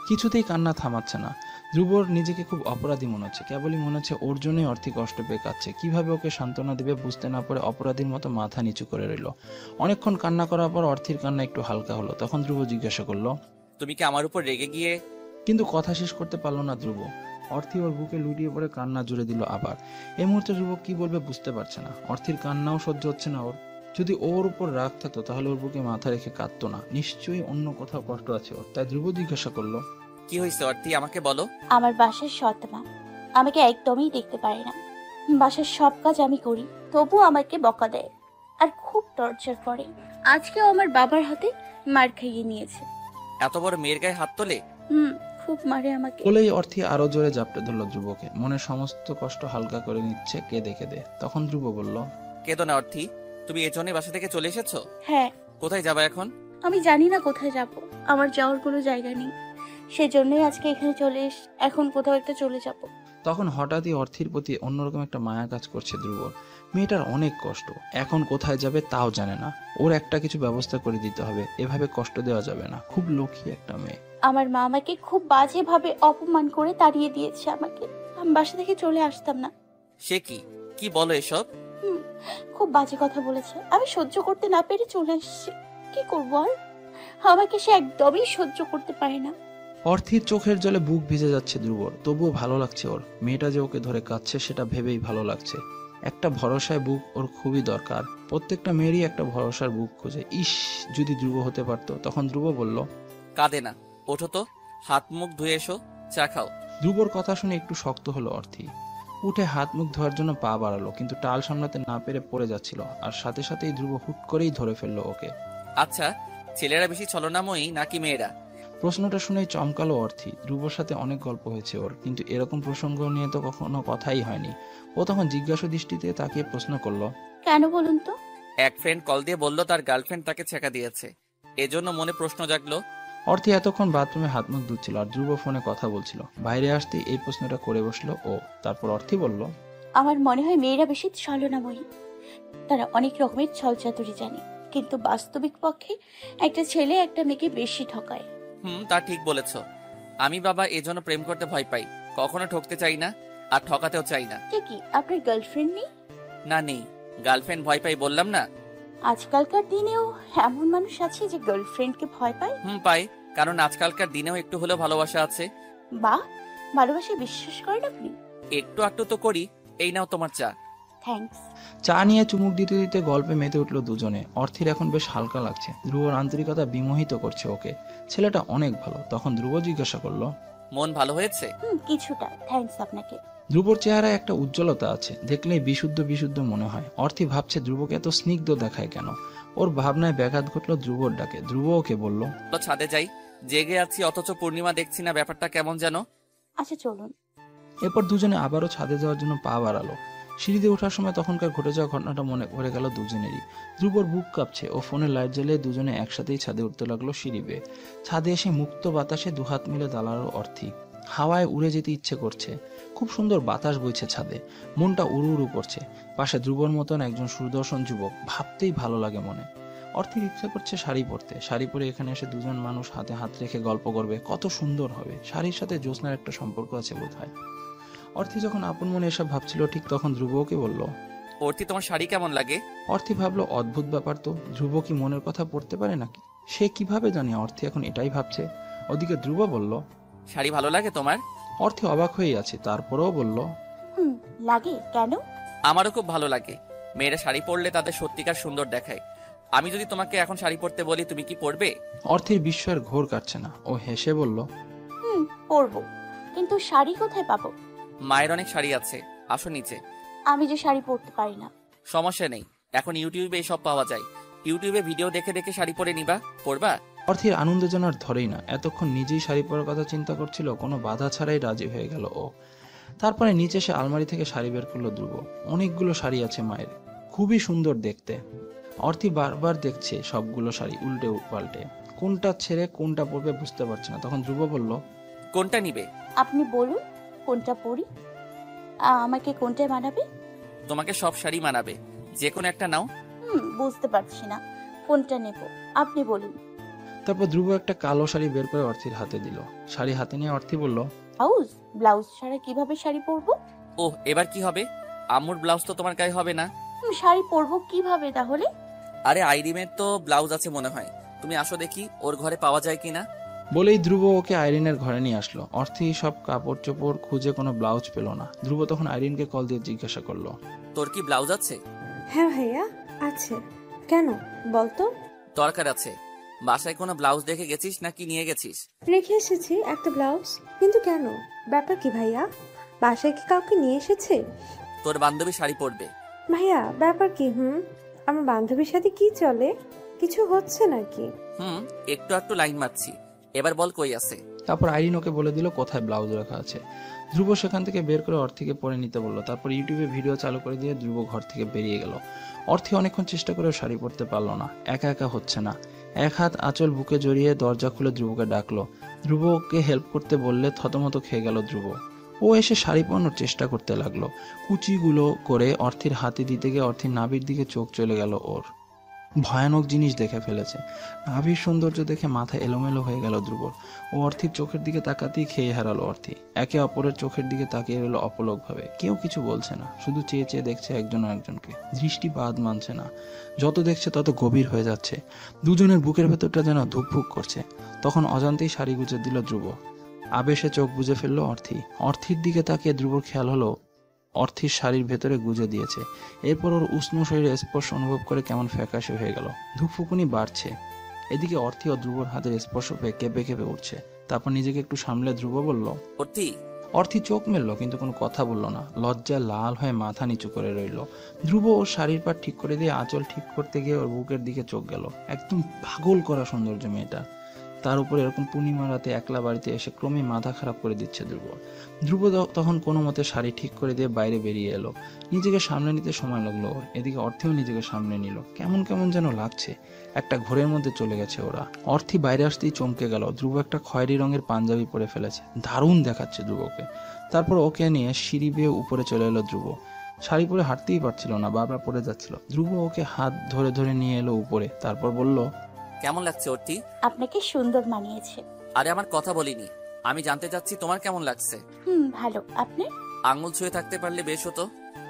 কিছুতেই কান্না থামাচ্ছে না। ধ্রুবর নিজেকে খুব অপরাধী মনে হচ্ছে। কেবলই মনে হচ্ছে ওর জন্যই অর্থী কষ্ট পেয়ে কাঁদছে। কিভাবে ওকে সান্ত্বনা দেবে বুঝতে না পারে অপরাধীর মতো মাথা নিচু করে রইল। অনেকক্ষণ কান্না করার পর অর্থীর কান্না একটু হালকা হলো। তখন ধ্রুব জিজ্ঞাসা করলো, তুমি কি আমার উপর রেগে গিয়ে? কিন্তু কথা শেষ করতে পারলো না ধ্রুব। অর্থী ওর বুকে লুটিয়ে পড়ে কান্না জুড়ে দিল আবার। এই মুহূর্তে ধ্রুব কি বলবে বুঝতে পারছে না। অর্থীর কান্নাও সহ্য হচ্ছে না ওর। যদি ওর উপর রাগ থাকতো তাহলে ওর বুকে মাথা রেখে কাঁদতো না। নিশ্চয়ই অন্য কোথাও কষ্ট আছে ওর। তাই ধ্রুব জিজ্ঞাসা করলো, কি হয়েছে অর্থী, আমাকে বলো। আমার বাসার সৎমা আমাকে একদমই দেখতে পারে না। বাসার সব কাজ আমি করি, তবু আমাকে বকা দেয় আর খুব টর্চার করে। আজকেও আমার বাবার হাতে মার খাইয়ে নিয়েছে। এত বড় মেয়ের গায়ে হাত তোলে? খুব মারে আমাকে। বলেই অর্থী আরো জোরে জাপটে ধরল ধ্রুবকে। মনের সমস্ত কষ্ট হালকা করে নিচ্ছে কেঁদে কেঁদে। তখন ধ্রুব বলল, কেঁদো না অর্থী, তুমি এজন্য বাসা থেকে চলে এসেছো? হ্যাঁ, কোথায় যাবা এখন? আমি জানি না কোথায় যাব। আমার যাওয়ার কোনো জায়গা নেই, সেজন্যই আজকে এখানে এখন কোথাও একটা চলে যাব। তখন হঠাৎই অর্থীর প্রতি অন্যরকম একটা মায়া কাজ করছে ধ্রুবর। মেয়েটার অনেক কষ্ট, এখন কোথায় যাবে তাও জানে না। ওর একটা কিছু ব্যবস্থা করে দিতে হবে, এভাবে কষ্ট দেওয়া যাবে না। খুব লক্ষ্মী একটা মেয়ে। আমার মা আমাকে খুব বাজেভাবে অপমান করে তাড়িয়ে দিয়েছে আমাকে। আমি বাসা থেকে চলে আসতাম না। সে কি কি বলো এসব? খুব বাজে কথা বলেছে, আমি সহ্য করতে না পেরে চলে এসেছি। কি করবো আর, আমাকে সে একদমই সহ্য করতে পারে না। অর্থীর চোখের জলে বুক ভিজে যাচ্ছে ধ্রুবর। তবুও ভালো লাগছে ওর। মেয়েটা যে ওকে ধরে কাঁদছে সেটা ভেবেই ভালো লাগছে। একটা ভরসায় বুক ওর খুবই দরকার। প্রত্যেকটা মেয়েরই একটা ভরসার বুক খোঁজে। ইস, যদি ধ্রুব হতে পারতো। তখন ধ্রুব বলল, কাঁদে না, ওঠো তো, হাত মুখ ধুয়ে এসো, চা খাও। ধ্রুবর কথা শুনে একটু শক্ত হলো অর্থী। উঠে হাত মুখ ধোয়ার জন্য পা বাড়ালো, কিন্তু টাল সামলাতে না পেরে পড়ে যাচ্ছিল। আর সাথে সাথেই ধ্রুব হুট করেই ধরে ফেললো ওকে। আচ্ছা, ছেলেরা বেশি ছলনাময়ী নাকি মেয়েরা? প্রশ্নটা শুনেই চমকালো অর্থী। ধ্রুবর সাথে অনেক গল্প হয়েছে ওর, কিন্তু এরকম প্রসঙ্গ নিয়ে তো কখনো কথাই হয়নি। ও তখন জিজ্ঞাসা দৃষ্টিতে তাকিয়ে প্রশ্ন করলো, কেন বলুন তো? এক ফ্রেন্ড কল দিয়ে বলল তার গার্লফ্রেন্ড তাকে ছেঁকা দিয়েছে, এজন্য মনে প্রশ্ন জাগলো। অর্থী এতক্ষণ বাথরুমে হাত মুখ ধুচ্ছিল আর ধ্রুব ফোনে কথা বলছিল। বাইরে আসতেই এই প্রশ্নটা করে বসলো ও। তারপর অর্থী বলল, আমার মনে হয় মেয়েরা বেশি ছলনাময়ী। তারা অনেক রকমের ছলচাতুরি জানে, কিন্তু বাস্তবিক পক্ষে একটা ছেলে একটা মেয়েকে বেশি ঠকায়। তা ঠিক বলেছ। আমি বাবা এজন্য প্রেম করতে ভয় পাই, কখনো ঠকতে চাই না আর ঠকাতেও চাই না। কি আপনার গার্লফ্রেন্ড নেই? না নেই, গার্লফ্রেন্ড ভয় পাই বললাম না। আজকালকার দিনেও এমন মানুষ আছে যে গার্লফ্রেন্ডকে ভয় পায়? পাই, কারণ আজকালকার দিনেও একটু হলেও ভালোবাসা আছে। বা, ভালোবাসায় বিশ্বাস করেন আপনি? একটু একটু তো করি। এই নাও তোমার চা। থ্যাঙ্কস। চা নিয়ে চুমুক দিতে দিতে গল্পে মেতে উঠলো দুজনে। অর্থীর এখন বেশ হালকা লাগছে। ধ্রুবর আন্তরিকতা বিমোহিত করছে ওকে। ছেলেটা অনেক ভালো। তখন ধ্রুব জিজ্ঞাসা করলো, মন ভালো হয়েছে? কিছুটা। থ্যাঙ্কস আপনাকে। ধ্রুবর চেহারায় একটা উজ্জ্বলতা আছে, দেখলেই বিশুদ্ধ বিশুদ্ধ মনে হয়। অর্থী ভাবছে ধ্রুবকে এত স্নিগ্ধ দেখায় কেন। ওর ভাবনায় ব্যাঘাত ঘটলো ধ্রুবর ডাকে। ধ্রুব ওকে বলল, ছাদে যাই, জেগে আছি অথচ পূর্ণিমা দেখছি না, ব্যাপারটা কেমন যেন। আচ্ছা চলুন। এরপর দুজনে আবারও ছাদে যাওয়ার জন্য পা বাড়ালো। সিঁড়িতে ওঠার সময় তখনকার ঘটে যাওয়া ঘটনাটা মনে পড়ে গেল দুজনেরই। ধ্রুবর বুক কাঁপছে। ও ফোনের লাইট জ্বালিয়ে দুজনে একসাথেই ছাদে উঠতে লাগলো সিঁড়ি বেয়ে। ছাদে এসে মুক্ত বাতাসে দুহাত মিলে দাঁড়ালো অর্থী। হাওয়ায় উড়ে যেতে ইচ্ছে করছে। খুব সুন্দর বাতাস বইছে ছাদে। মনটা উড়ু উড়ু করছে। পাশে ধ্রুবর মতন একজন সুদর্শন যুবক, ভাবতেই ভালো লাগে মনে। অর্থের ইচ্ছা করছে শাড়ি পরতে। শাড়ি পরে এখানে এসে দুজন মানুষ হাতে হাত রেখে গল্প করবে, কত সুন্দর হবে। শাড়ির সাথে জ্যোৎস্নার একটা সম্পর্ক আছে বোধহয়। অর্থী যখন আপন মনে এসব ভাবছিল ঠিক তখন ধ্রুব ওকে বলল, অর্থী তোমার শাড়ি কেমন লাগে? অর্থী ভাবলো অদ্ভুত ব্যাপার তো, ধ্রুব কি মনের কথা পড়তে পারে নাকি? সে কিভাবে জানে অর্থী এখন এটাই ভাবছে? ওদিকে ধ্রুব বলল, শাড়ি ভালো লাগে তোমার? অর্থী অবাক হয়ে আছে, তারপরেও বলল, লাগে কেন? আমারও খুব ভালো লাগে। মেয়েরা শাড়ি পরলে তাদের সত্যিকার সুন্দর দেখায়। আমি যদি তোমাকে এখন শাড়ি পরতে বলি, তুমি কি পরবে? অর্থীর বিস্ময়ের ঘোর কাটছে না। ও হেসে বলল, পরবো, কিন্তু শাড়ি কোথায় পাবো? মায়ের অনেক শাড়ি আছে, আসো নিচে। আমি যে শাড়ি পরতে পারি না। সমস্যা নেই, এখন ইউটিউবে সব পাওয়া যায়। ইউটিউবে ভিডিও দেখে দেখে শাড়ি পরে নিবা, পরবা। অর্থের আনন্দ যেন আর ধরেই না। এতক্ষণ নিজেই শাড়ি পরার কথা চিন্তা করছিল, কোনো বাধা ছাড়াই রাজি হয়ে গেল ও। তারপরে নিচে এসে আলমারি থেকে শাড়ি বের করলো ধ্রুব। অনেকগুলো শাড়ি আছে মায়ের, খুবই সুন্দর দেখতে। অর্থি বারবার দেখছে সবগুলো শাড়ি উল্টে পাল্টে, কোনটা ছেড়ে কোনটা পরবে বুঝতে পারছে না। তখন ধ্রুব বলল, কোনটা নিবে? আপনি বলুন কোনটা পরি, আমাকে কোনটায় মানাবে? তোমাকে সব শাড়ি মানাবে, যে কোনো একটা নাও। বুঝতে পারছি না কোনটা নেব, আপনি বলুন। তারপর ধ্রুব একটা কালো শাড়ি বের করে অর্থির হাতে দিল। শাড়ি হাতে নিয়ে অর্থি বলল, ব্লাউজ ছাড়া কিভাবে শাড়ি পরবো? ওহ, এবার কি হবে? আম্মুর ব্লাউজ তো তোমার গায়ে হবে না। শাড়ি পরবো কিভাবে তাহলে? আরে আইরিনের তো ব্লাউজ আছে মনে হয়, তুমি আসো দেখি ওর ঘরে পাওয়া যায় কিনা। বলেই ধ্রুব ওকে আইরিনের ঘরে নিয়ে আসলো। অর্থি সব কাপড় চোপড় খুঁজে কোনো ব্লাউজ পেল না। ধ্রুব তখন আইরিনকে কল দিয়ে জিজ্ঞাসা করলো, তোর কি ব্লাউজ আছে? হ্যাঁ ভাইয়া আছে, কেন বলতো? দরকার আছে। বাসায় কোনো ব্লাউজ দেখে গেছিস নাকি নিয়ে গেছিস? রেখে এসেছি একটা ব্লাউজ, কিন্তু কেন, ব্যাপার কি ভাইয়া? বাসায় কি কাউকে নিয়ে এসেছে? তোর বান্ধবী শাড়ি পরবে। ভাইয়া ব্যাপার কি? আমার বান্ধবীর সাথে কি চলে? কিছু হচ্ছে নাকি? একটু একটু লাইন মারছি। এবার বল কই আছে। তারপর আইরিন ওকে বলে দিল কোথায় ব্লাউজ রাখা আছে। ধ্রুব সেখান থেকে বের করে অর্থিকে পরে নিতে বললো। তারপর ইউটিউবে ভিডিও চালু করে দিয়ে ধ্রুব ঘর থেকে বেরিয়ে গেল। অর্থি অনেকক্ষণ চেষ্টা করেও শাড়ি পরতে পারলো না, একা একা হচ্ছে না। এক হাত আঁচল বুকে জড়িয়ে দরজা খুলে ধ্রুবকে ডাকলো। ধ্রুব ওকে হেল্প করতে বললে থতমত খেয়ে গেল ধ্রুব। ও এসে শাড়ি পরানোর চেষ্টা করতে লাগলো। কুচিগুলো করে অর্থির হাতে দিতে গিয়ে অর্থির নাভির দিকে চোখ চলে গেল ওর। ভয়ানক জিনিস দেখে ফেলেছে। নাভির সৌন্দর্য দেখে মাথা এলোমেলো হয়ে গেল ধ্রুবর। ও অর্থির চোখের দিকে তাকাতেই খেয়ে হারালো অর্থি। একে অপরের চোখের দিকে তাকিয়ে রইল অপলক ভাবে। কেউ কিছু বলছে না, শুধু চেয়ে চেয়ে দেখছে একজন আরেকজনকে। দৃষ্টি বাদ মানছে না, যত দেখছে তত গভীর হয়ে যাচ্ছে। দুজনের বুকের ভেতরটা যেন ধুকফুক করছে। তখন অজান্তেই শাড়ি গুজে দিল ধ্রুব। আবেশে চোখ বুজে ফেললো অর্থি। অর্থির দিকে তাকিয়ে ধ্রুবর খেয়াল হলো অর্থির শাড়ির ভেতরে গুজে দিয়েছে। এরপর ওর উষ্ণ শরীরে স্পর্শ অনুভব করে কেমন ফ্যাকাশে হয়ে গেল। ধুকফুকুনি বাড়ছে। এদিকে অর্থি ও ধ্রুবর হাতের স্পর্শ পেয়ে কেঁপে কেঁপে উঠছে। তারপর নিজেকে একটু সামলে ধ্রুব বলল, অর্থি চোখ মেললো কিন্তু কোনো কথা বলল না। লজ্জায় লাল হয়ে মাথা নিচু করে রইল। ধ্রুব ওর শাড়ির পাট ঠিক করে দিয়ে আঁচল ঠিক করতে গিয়ে ওর বুকের দিকে চোখ গেল। একদম পাগল করা সৌন্দর্য মেয়েটা। তার উপর এরকম পূর্ণিমা রাতে একলা বাড়িতে এসে ক্রমে মাথা খারাপ করে দিচ্ছে ধ্রুব। ধ্রুব তখন কোনো মতে শাড়ি ঠিক করে দিয়ে বাইরে বেরিয়ে এলো। নিজেকে সামনে নিতে সময় লাগলো ওর। এদিকে অর্থেও নিজেকে সামনে নিল। কেমন কেমন যেন লাগছে, একটা ঘোরের মধ্যে চলে গেছে ওরা। অর্থি বাইরে আসতেই চমকে গেল। ধ্রুব একটা খয়েরি রঙের পাঞ্জাবি পরে ফেলেছে, দারুণ দেখাচ্ছে ধ্রুবকে। তারপর ওকে নিয়ে সিঁড়ি বেয়ে উপরে চলে এলো ধ্রুব। শাড়ি পরে হাঁটতেই পারছিল না, বারবার পড়ে যাচ্ছিল। ধ্রুব ওকে হাত ধরে ধরে নিয়ে এলো উপরে। তারপর বলল, কেমন লাগছে অর্থি? আপনাকে সুন্দর মানিয়েছে। আরে আমার কথা বলিনি, আমি জানতে চাচ্ছি তোমার কেমন লাগছে। ভালো। আপনি? আঙুল ছুঁয়ে থাকতে পারলে বেশ হতো।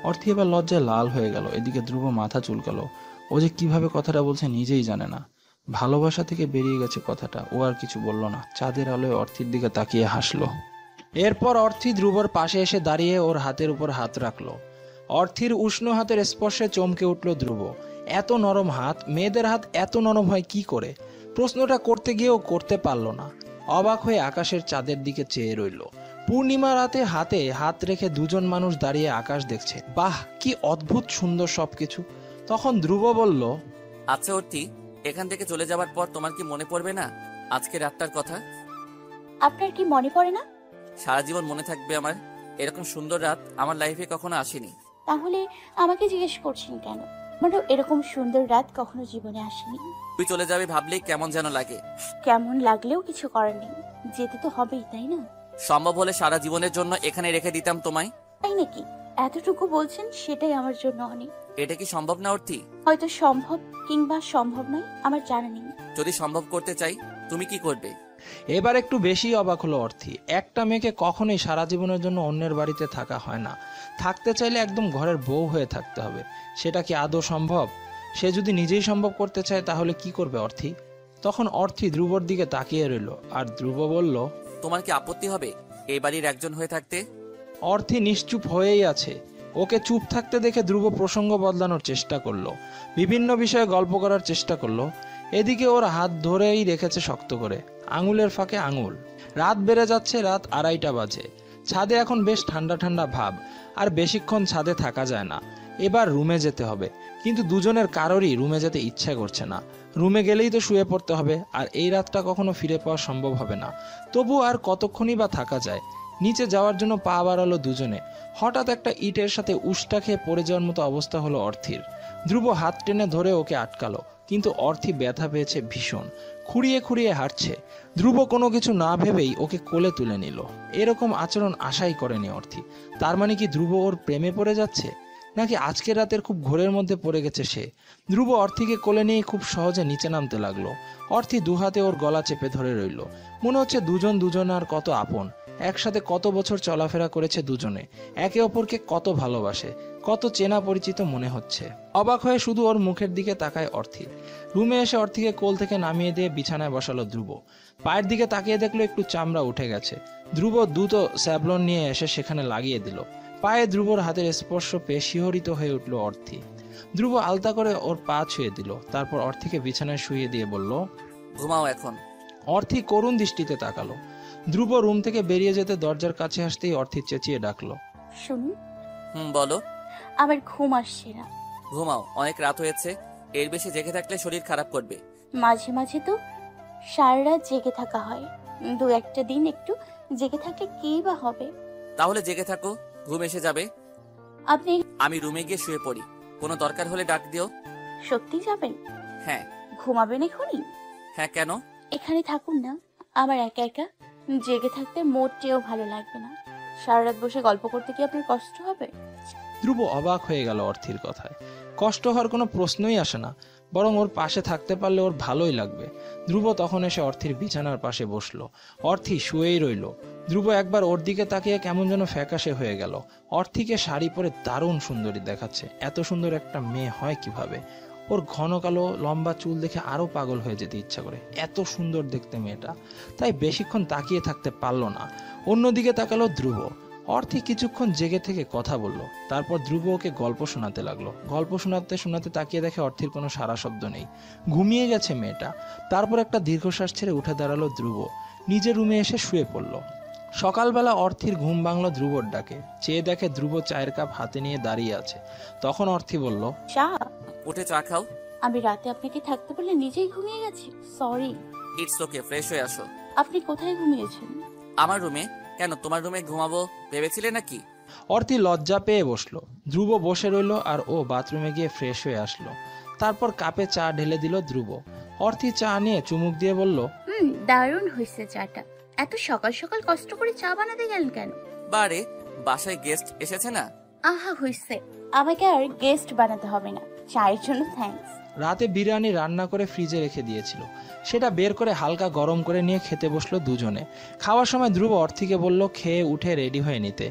অর্থি এবার লজ্জায় লাল হয়ে গেল। এদিকে ধ্রুব মাথা চুলকালো। ও যে কিভাবে কথাটা বলছে নিজেই জানে না। ভালোবাসা থেকে বেরিয়ে গেছে কথাটা। ও আর কিছু বলল না, চাঁদের আলোয় অর্থির দিকে তাকিয়ে হাসলো। এরপর অর্থি ধ্রুবর পাশে এসে দাঁড়িয়ে ওর হাতের উপর হাত রাখলো। অর্থির উষ্ণ হাতের স্পর্শে চমকে উঠল ধ্রুব। এত নরম হাত, মেয়েদের হাত এত নরম হয় কি করে? প্রশ্নটা করতে গিয়েও করতে পারল না। অবাক হয়ে আকাশের চাঁদের দিকে চেয়ে রইল। পূর্ণিমা রাতে হাতে হাত রেখে দুজন মানুষ দাঁড়িয়ে আকাশ দেখছে। বাহ, কি অদ্ভুত সুন্দর সবকিছু। তখন ধ্রুব বলল, আচ্ছা অর্থি, এখান থেকে চলে যাবার পর তোমার কি মনে পড়বে না আজকে রাতটার কথা? আপনার কি মনে পড়ে না? সারা জীবন মনে থাকবে আমার। এরকম সুন্দর রাত আমার লাইফে কখনো আসেনি। তাহলে আমাকে জিজ্ঞেস করছেন কেন? মানে এরকম সুন্দর রাত কখনো জীবনে আসেনি। তুই চলে যাবে ভাবলেই কেমন যেন লাগে। কেমন লাগলেও কিছু করার নেই, যেতে তো হবেই, তাই না? সম্ভব হলে সারা জীবনের জন্য এখানে রেখে দিতাম তোমায়। তাই নাকি? এতটুকু বলছেন, সেটাই আমার জন্য অনেক। এটা কি সম্ভব না অর্থি? হয়তো সম্ভব কিংবা সম্ভব নয়, আমার জানা নেই। যদি সম্ভব করতে চাই, তুমি কি করবে? এবার একটু বেশি অবাক হলো অর্থি। একটা মেয়েকে কখনোই সারা জীবনের জন্য অন্যের বাড়িতে থাকা হয় না। থাকতে চাইলে একদম ঘরের বউ হয়ে থাকতে হবে। সেটা কি আদৌ সম্ভব? সে যদি নিজেই সম্ভব করতে চায় তাহলে কি করবে অর্থি? তখন অর্থি ধ্রুবর দিকে তাকিয়ে রইল। আর ধ্রুব বলল, তোমার কি আপত্তি হবে এই বাড়ির একজন হয়ে থাকতে? অর্থি নিশ্চুপ হয়েই আছে। ওকে চুপ থাকতে দেখে ধ্রুব প্রসঙ্গ বদলানোর চেষ্টা করলো, বিভিন্ন বিষয়ে গল্প করার চেষ্টা করলো। এদিকে ওর হাত ধরেই রেখেছে শক্ত করে, আঙুলের ফাঁকে আঙুল। রাত বেড়ে যাচ্ছে, রাত 2:30 বাজে। ছাদে এখন বেশ ঠান্ডা ঠান্ডা ভাব, আর বেশিক্ষণ ছাদে থাকা যায় না। এবার রুমে যেতে হবে, কিন্তু দুজনের কারোরই রুমে যেতে ইচ্ছা করছে না। রুমে গেলেই তো শুয়ে পড়তে হবে, আর এই রাতটা কখনো ফিরে পাওয়া সম্ভব হবে না। তবু আর কতক্ষণই বা থাকা যায়। নিচে যাওয়ার জন্য পা বাড়ালো দুজনে। হঠাৎ একটা ইটের সাথে উষ্টা খেয়ে পড়ে যাওয়ার মতো অবস্থা হলো অর্থির। ধ্রুব হাত টেনে ধরে ওকে আটকালো, কিন্তু অর্থি ব্যথা পেয়েছে ভীষণ, খুঁড়িয়ে খুঁড়িয়ে হাঁটছে। ধ্রুব কোনো কিছু না ভেবেই ওকে কোলে তুলে নিল। এরকম আচরণ আশাই করেনি অর্থি। তার মানে কি ধ্রুব ওর প্রেমে পড়ে যাচ্ছে, নাকি আজকের রাতের খুব ঘোরের মধ্যে পড়ে গেছে সে? ধ্রুব অর্থিকে কোলে নিয়ে খুব সহজে নিচে নামতে লাগলো। অর্থি দুহাতে ওর গলা চেপে ধরে রইল। মনে হচ্ছে দুজন দুজনার কত আপন, একসাথে কত বছর চলাফেরা করেছে দুজনে, একে অপরকে কত ভালোবাসে, কত চেনা পরিচিত মনে হচ্ছে। অবাক হয়ে শুধু ওর মুখের দিকে তাকায় অর্থি। রুমে এসে অর্থিকে কোল থেকে নামিয়ে দিয়ে বিছানায় বসালো ধ্রুব। পায়ের দিকে তাকিয়ে দেখলো একটু চামড়া উঠে গেছে। ধ্রুব দ্রুত স্যাভলন নিয়ে এসে সেখানে লাগিয়ে দিল। পায়ে ধ্রুবর হাতের স্পর্শ পেয়ে শিহরিত হয়ে উঠল অর্থি। ধ্রুব আলতা করে ওর পা ছুঁয়ে দিল, তারপর অর্থিকে বিছানায় শুইয়ে দিয়ে বলল, ঘুমাও এখন। অর্থি করুণ দৃষ্টিতে তাকালো। ধ্রুব রুম থেকে বেরিয়ে যেতে দরজার কাছে আসতেই অর্থি চেঁচিয়ে ডাকলো, শুনুন, বলো। আমার ঘুম আসছে না। ঘুমাও, অনেক রাত হয়েছে। এর বেশি জেগে থাকলে শরীর খারাপ করবে। মাঝে মাঝে তো সারা রাত জেগে থাকা হয়, দু একটা দিন একটু জেগে থাকলে কি বা হবে? তাহলে জেগে থাকো, ঘুম এসে যাবে। আপনি আমি রুমে গিয়ে শুয়ে পড়ি, কোনো দরকার হলে ডাক দিও। সত্যি যাবেন? হ্যাঁ। ঘুমাবেন এখনই? হ্যাঁ, কেন? এখানে থাকুন না, আমার একা একা জেগে থাকতে মোটেও ভালো লাগবে না। সারা রাত বসে গল্প করতে কি আপনার কষ্ট হবে? ধ্রুব অবাক হয়ে গেল অর্থির কথায়। কষ্ট হওয়ার কোনো প্রশ্নই আসে না, বরং ওর পাশে থাকতে পারলে ওর ভালোই লাগবে। ধ্রুব তখন এসে অর্থির বিছানার পাশে বসলো। অর্থি শুয়েই রইল। ধ্রুব একবার ওর দিকে তাকিয়ে কেমন যেন ফ্যাকাশে হয়ে গেল। অর্থিকে শাড়ি পরে দারুণ সুন্দরী দেখাচ্ছে। এত সুন্দর একটা মেয়ে হয় কিভাবে? ওর ঘন কালো লম্বা চুল দেখে আরো পাগল হয়ে যেতে ইচ্ছা করে। এত সুন্দর দেখতে মেয়েটা, তাই বেশিক্ষণ তাকিয়ে থাকতে পারলো না। অন্যদিকে তাকালো ধ্রুব। অর্থি কিছুক্ষণ জেগে থেকে কথা বলল, তারপর ধ্রুব ওকে গল্প শোনাতে লাগলো। গল্প শোনাতে শোনাতে তাকিয়ে দেখে অর্থির কোনো সারা শব্দ নেই, ঘুমিয়ে গেছে মেয়েটা। তারপর একটা দীর্ঘশ্বাস ছেড়ে উঠে দাঁড়ালো ধ্রুব, নিজের রুমে এসে শুয়ে পড়ল। সকালবেলা অর্থির ঘুম ভাঙলো ধ্রুবর ডাকে। চেয়ে দেখে ধ্রুব চায়ের কাপ হাতে নিয়ে দাঁড়িয়ে আছে। তখন অর্থি বলল, চা? উঠে চা খাও। আমি রাতে আপনাকে থাকতে বলে নিজেই ঘুমিয়ে গেছি, সরি। ইটস ওকে, ফ্রেশ হয়ে আসো। আপনি কোথায় ঘুমিয়েছেন? আমার রুমে। কেন, তোমার রুমে ঘুমাবো ভেবেছিলে নাকি? অর্থি লজ্জা পেয়ে বসলো। ধ্রুব বসে রইল আর ও বাথরুমে গিয়ে ফ্রেশ হয়ে আসলো। তারপর কাপে চা ঢেলে দিল ধ্রুব। অর্থি চা নিয়ে চুমুক দিয়ে বলল, দারুণ হয়েছে চাটা। এত সকাল সকাল কষ্ট করে চা বানাতে গেলেন কেন? বারে, বাসায় গেস্ট এসেছে না। আহা হয়েছে, আমাকে আর গেস্ট বানাতে হবে না। চায়ের জন্য থ্যাঙ্কস। রাতে বিরিয়ানি রান্না করে ফ্রিজে রেখে দিয়েছিল, সেটা বের করে হালকা গরম করে নিয়ে খেতে বসলো দুজনে। খাওয়ার সময় ধ্রুব অর্থিকে বলল খেয়ে উঠে রেডি হয়ে নিতে।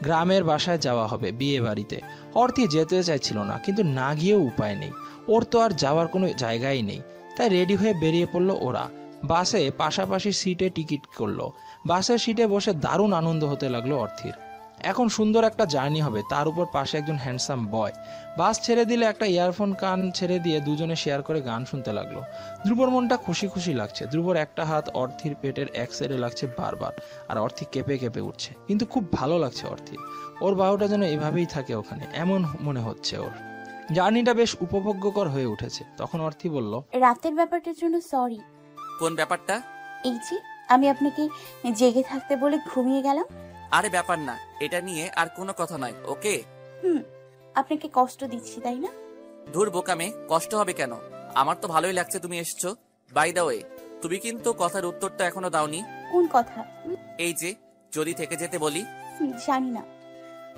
গ্রামের বাসায় যাওয়া হবে, বিয়ে বাড়িতে। অর্থি যেতে চাইছিল না, কিন্তু না গিয়েও উপায় নেই। ওর তো আর যাওয়ার কোনো জায়গাই নেই, তাই রেডি হয়ে বেরিয়ে পড়লো ওরা। বাসে পাশাপাশি সিটে টিকিট করলো। বাসের সিটে বসে দারুণ আনন্দ হতে লাগলো অর্থির। এখন সুন্দর একটা জার্নি হবে, তার উপর পাশে একজন হ্যান্ডসাম বয়। বাস ছেড়ে দিলে একটা ইয়ারফোন কান ছেড়ে দিয়ে দুজনে শেয়ার করে গান শুনতে লাগলো। ধ্রুবর মনটা খুশি খুশি লাগছে। ধ্রুবর একটা হাত অর্থির পেটের এক সাইডে লাগছে বারবার, আর অর্থি কেঁপে কেঁপে উঠছে, কিন্তু খুব ভালো লাগছে অর্থির। ওর বাহুটা যেন এভাবেই থাকে ওখানে, এমন মনে হচ্ছে ওর। জার্নিটা বেশ উপভোগ্যকর হয়ে উঠেছে। তখন অর্থি বলল, রাতের ব্যাপারটার জন্য সরি। কোন ব্যাপারটা? এই যে আমি আপনাকে জেগে থাকতে বলে ঘুমিয়ে গেলাম। আরে ব্যাপার না, এটা নিয়ে আর কোনো কথা নয়, ওকে? আপনাকে কষ্ট দিচ্ছি তাই না? ধুর বোকামে, কষ্ট হবে কেন? আমার তো ভালোই লাগছে তুমি এসছো। বাই দা ওয়ে, তুমি কিন্তু কথার উত্তরটা এখনো দাওনি। কোন কথা? এই যে, যদি থেকে যেতে বলি। জানি না,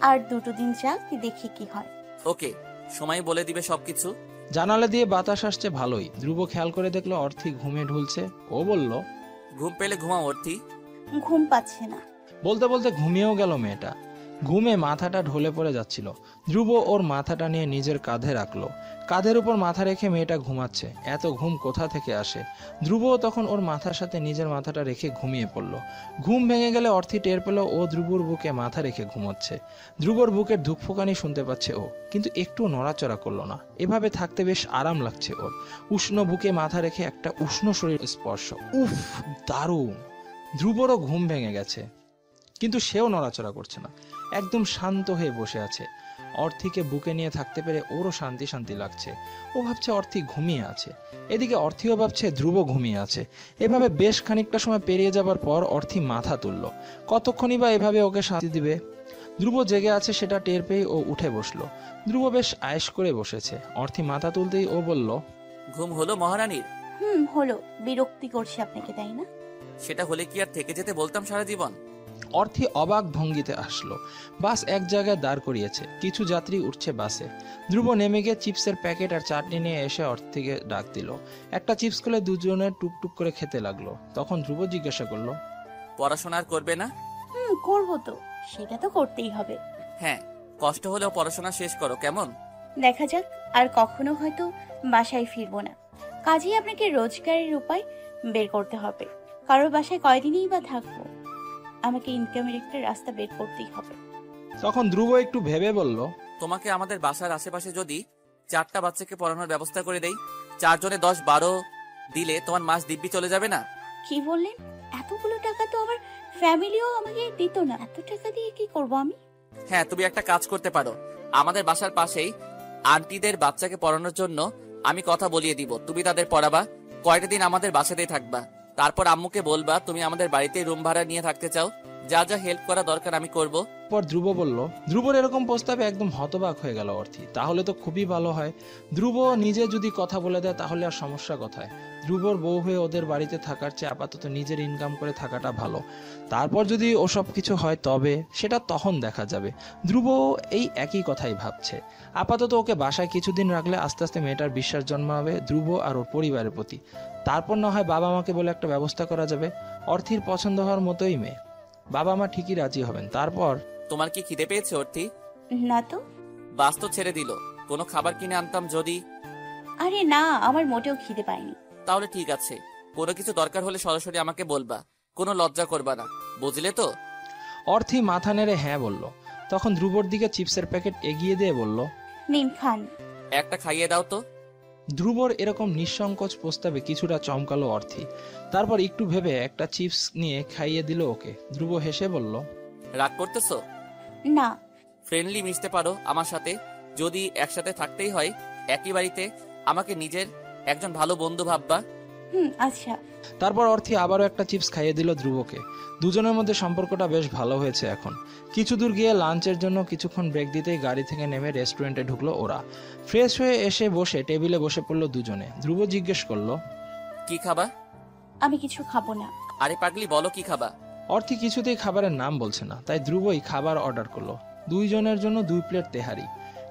আর দুটো দিন যাক, দেখি কি হয়। ওকে, সময় বলে দিবে সবকিছু। জানালা দিয়ে বাতাস আসছে ভালোই। ধ্রুব খেয়াল করে দেখলো অর্থি ঘুমে ঢুলছে। ও বলল, ঘুম পেলে ঘুমাও অর্থি। ঘুম পাচ্ছে না। বলতে বলতে ঘুমিয়েও গেল মেয়েটা। ঘুমে মাথাটা ঢলে পড়ে যাচ্ছিল। ধ্রুব ওর মাথাটা নিয়ে নিজের কাঁধে রাখলো। কাঁধের উপর মাথা রেখে মেয়েটা ঘুমাচ্ছে। এত ঘুম কোথা থেকে আসে? ধ্রুবও তখন ওর মাথার সাথে নিজের মাথাটা রেখে ঘুমিয়ে পড়লো। ঘুম ভেঙে গেলে অর্থি টের পেল ও ধ্রুবর বুকে মাথা রেখে ঘুমোচ্ছে। ধ্রুবর বুকের ধুকফুকানি শুনতে পাচ্ছে ও, কিন্তু একটু নড়াচড়া করলো না। এভাবে থাকতে বেশ আরাম লাগছে ওর। উষ্ণ বুকে মাথা রেখে একটা উষ্ণ শরীর স্পর্শ, উফ দারুণ। ধ্রুবরও ঘুম ভেঙে গেছে, কিন্তু সেও নড়াচড়া করছে না, একদম শান্ত হয়ে বসে আছে। অর্থিকে বুকে নিয়ে থাকতে পেরে ওরও শান্তি শান্তি লাগছে। ও ভাবছে অর্থি ঘুমিয়ে আছে, এদিকে অর্থিও ভাবছে ধ্রুব ঘুমিয়ে আছে। এভাবে বেশ খানিকটা সময় পেরিয়ে যাবার পর অর্থি মাথা তুলল। কতক্ষণই বা এভাবে ওকে শান্তি দিবে? ধ্রুব জেগে আছে সেটা টের পেয়ে ও উঠে বসলো। ধ্রুব বেশ আয়েশ করে বসেছে। অর্থি মাথা তুলতেই ও বলল, ঘুম হলো মহারানীর? হলো। বিরক্তি করছে আপনাকে, তাই না? সেটা হলে কি আর থেকে যেতে বলতাম সারা জীবন? অর্থি অবাক ভঙ্গিতে আসলো। বাস এক জায়গায় দাঁড় করিয়েছে, কিছু যাত্রী উঠছে বাসে। ধ্রুব নেমে গিয়ে চিপসের প্যাকেট আর চাটনি নিয়ে এসে অর্থিকে ডাক দিল। একটা চিপস খুলে দুজনে টুকটুক করে খেতে লাগলো। তখন ধ্রুব জিজ্ঞাসা করলো, পড়াশোনা আর করবে না? করবো তো, সেটা তো করতেই হবে। হ্যাঁ, কষ্ট হলেও পড়াশোনা শেষ করো, কেমন? দেখা যাক, আর কখনো হয়তো বাসায় ফিরবো না। কাজেই আপনাকে রোজগারের উপায় বের করতে হবে। কারোর বাসায় কয়দিনই বা থাকবো, আমাকে ইনকামের একটা রাস্তা বের করতেই হবে। তখন ধ্রুব একটু ভেবে বলল, তোমাকে আমাদের বাসার আশেপাশে যদি 4টা বাচ্চাকে পড়ানোর ব্যবস্থা করে দেই, 4 জনে 10-12 দিলে তোমার মাস দিব্যি চলে যাবে না? কি বললেন? এতগুলো টাকা তো আমার ফ্যামিলিও আমাকে দিত না। এত টাকা দিয়ে কি করব আমি? হ্যাঁ, তুমি একটা কাজ করতে পারো। আমাদের বাসার পাশেই আন্টিদের বাচ্চাকে পড়ানোর জন্য আমি কথা বলিয়ে দিব, তুমি তাদের পড়াবা। কয়টা দিন আমাদের বাসাতেই থাকবা, তারপর আম্মুকে বলবা তুমি আমাদের বাড়িতে রুম ভাড়া নিয়ে থাকতে চাও। যা যা হেল্প করা দরকার আমি করব। পর ধ্রুব বলল। ধ্রুবর এরকম প্রস্তাবে একদম হতবাক হয়ে গেল অর্থি। তাহলে তো খুবই ভালো হয়। ধ্রুব নিজে যদি কথা বলে দেয় তাহলে আর সমস্যা কোথায়? ধ্রুবর বউ হয়ে ওদের বাড়িতে থাকার চেয়ে আপাতত নিজের ইনকাম করে থাকাটা ভালো। তারপর যদি ওসব কিছু হয় তবে সেটা তখন দেখা যাবে। ধ্রুব এই একই কথাই ভাবছে। আপাতত ওকে বাসায় কিছুদিন রাখলে আস্তে আস্তে মেয়েটার বিশ্বাস জন্মাবে ধ্রুব আর ওর পরিবারের প্রতি। তারপর না হয় বাবা মাকে বলে একটা ব্যবস্থা করা যাবে। অর্থির পছন্দ হওয়ার মতোই মেয়ে, বাবা মা ঠিকই রাজি হবেন। তারপর তোমার কি খিদে পেয়েছে অর্থি? না তো। বাস তো ছেড়ে দিল, কোনো খাবার কিনে আনতাম যদি। আরে না, আমার মোটেও খিদে পায়নি। তাহলে ঠিক আছে, কোনো কিছু দরকার হলে সরাসরি আমাকে বলবা, কোনো লজ্জা করবা না, বুঝলে তো? অর্থি মাথা নেড়ে হ্যাঁ বলল। তখন ধ্রুবর দিকে চিপসের প্যাকেট এগিয়ে দিয়ে বলল, নিন খান। একটা খাইয়ে দাও তো। ধ্রুবর এরকম নিঃসংকোচ প্রস্তাবে কিছুটা চমকালো অর্থি। তারপর একটু ভেবে একটা চিপস নিয়ে খাইয়ে দিল ওকে। ধ্রুব হেসে বলল, রাগ করতেছো? না। ফ্রেন্ডলি মিশতে পারো আমার সাথে, যদি একসাথে থাকতেই হয় একই বাড়িতে, আমাকে নিজের একজন ভালো বন্ধু ভাববা। আচ্ছা। তারপর অর্থি আবারও একটা চিপস খাইয়ে দিল ধ্রুবকে। দুজনের মধ্যে সম্পর্কটা বেশ ভালো হয়েছে এখন। কিছু দূর গিয়ে লাঞ্চের জন্য কিছুক্ষণ ব্রেক দিতেই গাড়ি থেকে নেমে রেস্টুরেন্টে ঢুকলো ওরা। ফ্রেশ হয়ে এসে বসে টেবিলে বসে পড়লো দুজনে। ধ্রুব জিজ্ঞেস করলো, কি খাবা? আমি কিছু খাবো না। আরে পাগলি, বলো কি খাবা? অর্থি কিছুতেই খাবারের নাম বলছে না, তাই ধ্রুবই খাবার অর্ডার করলো। দুইজনের জন্য 2 প্লেট তেহারি।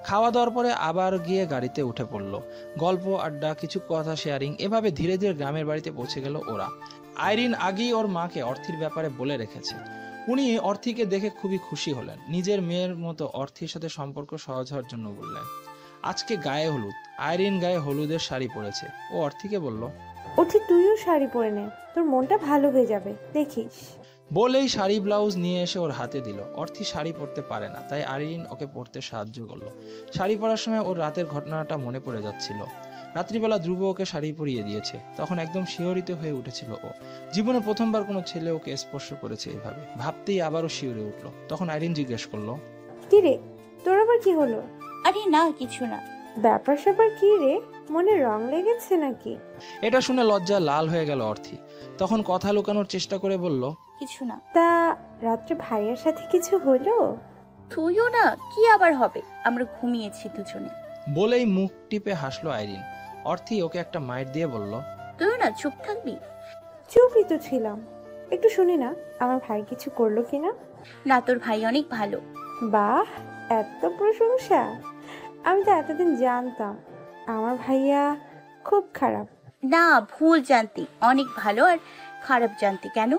খাওয়া দাওয়ার পরে আবার গিয়ে গাড়িতে উঠে পড়লো। গল্প আড্ডা, কিছু কথা শেয়ারিং, এভাবে ধীরে ধীরে গ্রামের বাড়িতে পৌঁছে গেল ওরা। আইরিন আগেই ওর মাকে অর্থির ব্যাপারে বলে রেখেছে। উনি অর্থিকে দেখে খুবই খুশি হলেন। নিজের মেয়ের মতো অর্থির সাথে সম্পর্ক সহজ হওয়ার জন্য বললেন। আজকে গায়ে হলুদ। আইরিন গায়ে হলুদের শাড়ি পরেছে। ও অর্থিকে বলল, উঠি তুইও শাড়ি পরে নে, তোর মনটা ভালো হয়ে যাবে, দেখিস। বলেই শাড়ি ব্লাউজ নিয়ে এসে ওর হাতে দিল। অর্থি শাড়ি পরতে পারে না, তাই আইরিন ওকে পরতে সাহায্য করলো। শাড়ি পরার সময় ওর রাতের ঘটনাটা মনে পড়ে যাচ্ছিল। রাত্রিবেলা ধ্রুব ওকে শাড়ি পরিয়ে দিয়েছে, তখন একদম শিহরিত হয়ে উঠেছিল ও। জীবনে প্রথমবার কোনো ছেলে ওকে স্পর্শ করেছে এভাবে, ভাবতেই আবারও শিহরে উঠলো। তখন আইরিন জিজ্ঞেস করলো, কি রে, তোর আবার কি হলো? আরে না, কিছু না। ব্যাপার স্যাপার কি রে, মনে রং লেগেছে নাকি? এটা শুনে লজ্জা লাল হয়ে গেল অর্থি। তখন কথা লুকানোর চেষ্টা করে বলল, কিছু না। তা রাত্রে ভাইয়ার সাথে কিছু হলো? তুইও না, কি আবার হবে, আমরা ঘুমিয়েছি দুজনে। বলেই মুখ টিপে হাসলো আইরিন। অর্থি ওকে একটা মাইট দিয়ে বলল, তুইও না চুপ থাকবি? চুপই তো ছিলাম। একটু শুনি না, আমার ভাই কিছু করলো কিনা? না, তোর ভাই অনেক ভালো। বাহ, এত প্রশংসা! আমি তো এতদিন জানতাম আমার ভাইয়া খুব খারাপ। না, ভুল জানতি, অনেক ভালো। আর খারাপ জানতি কেন?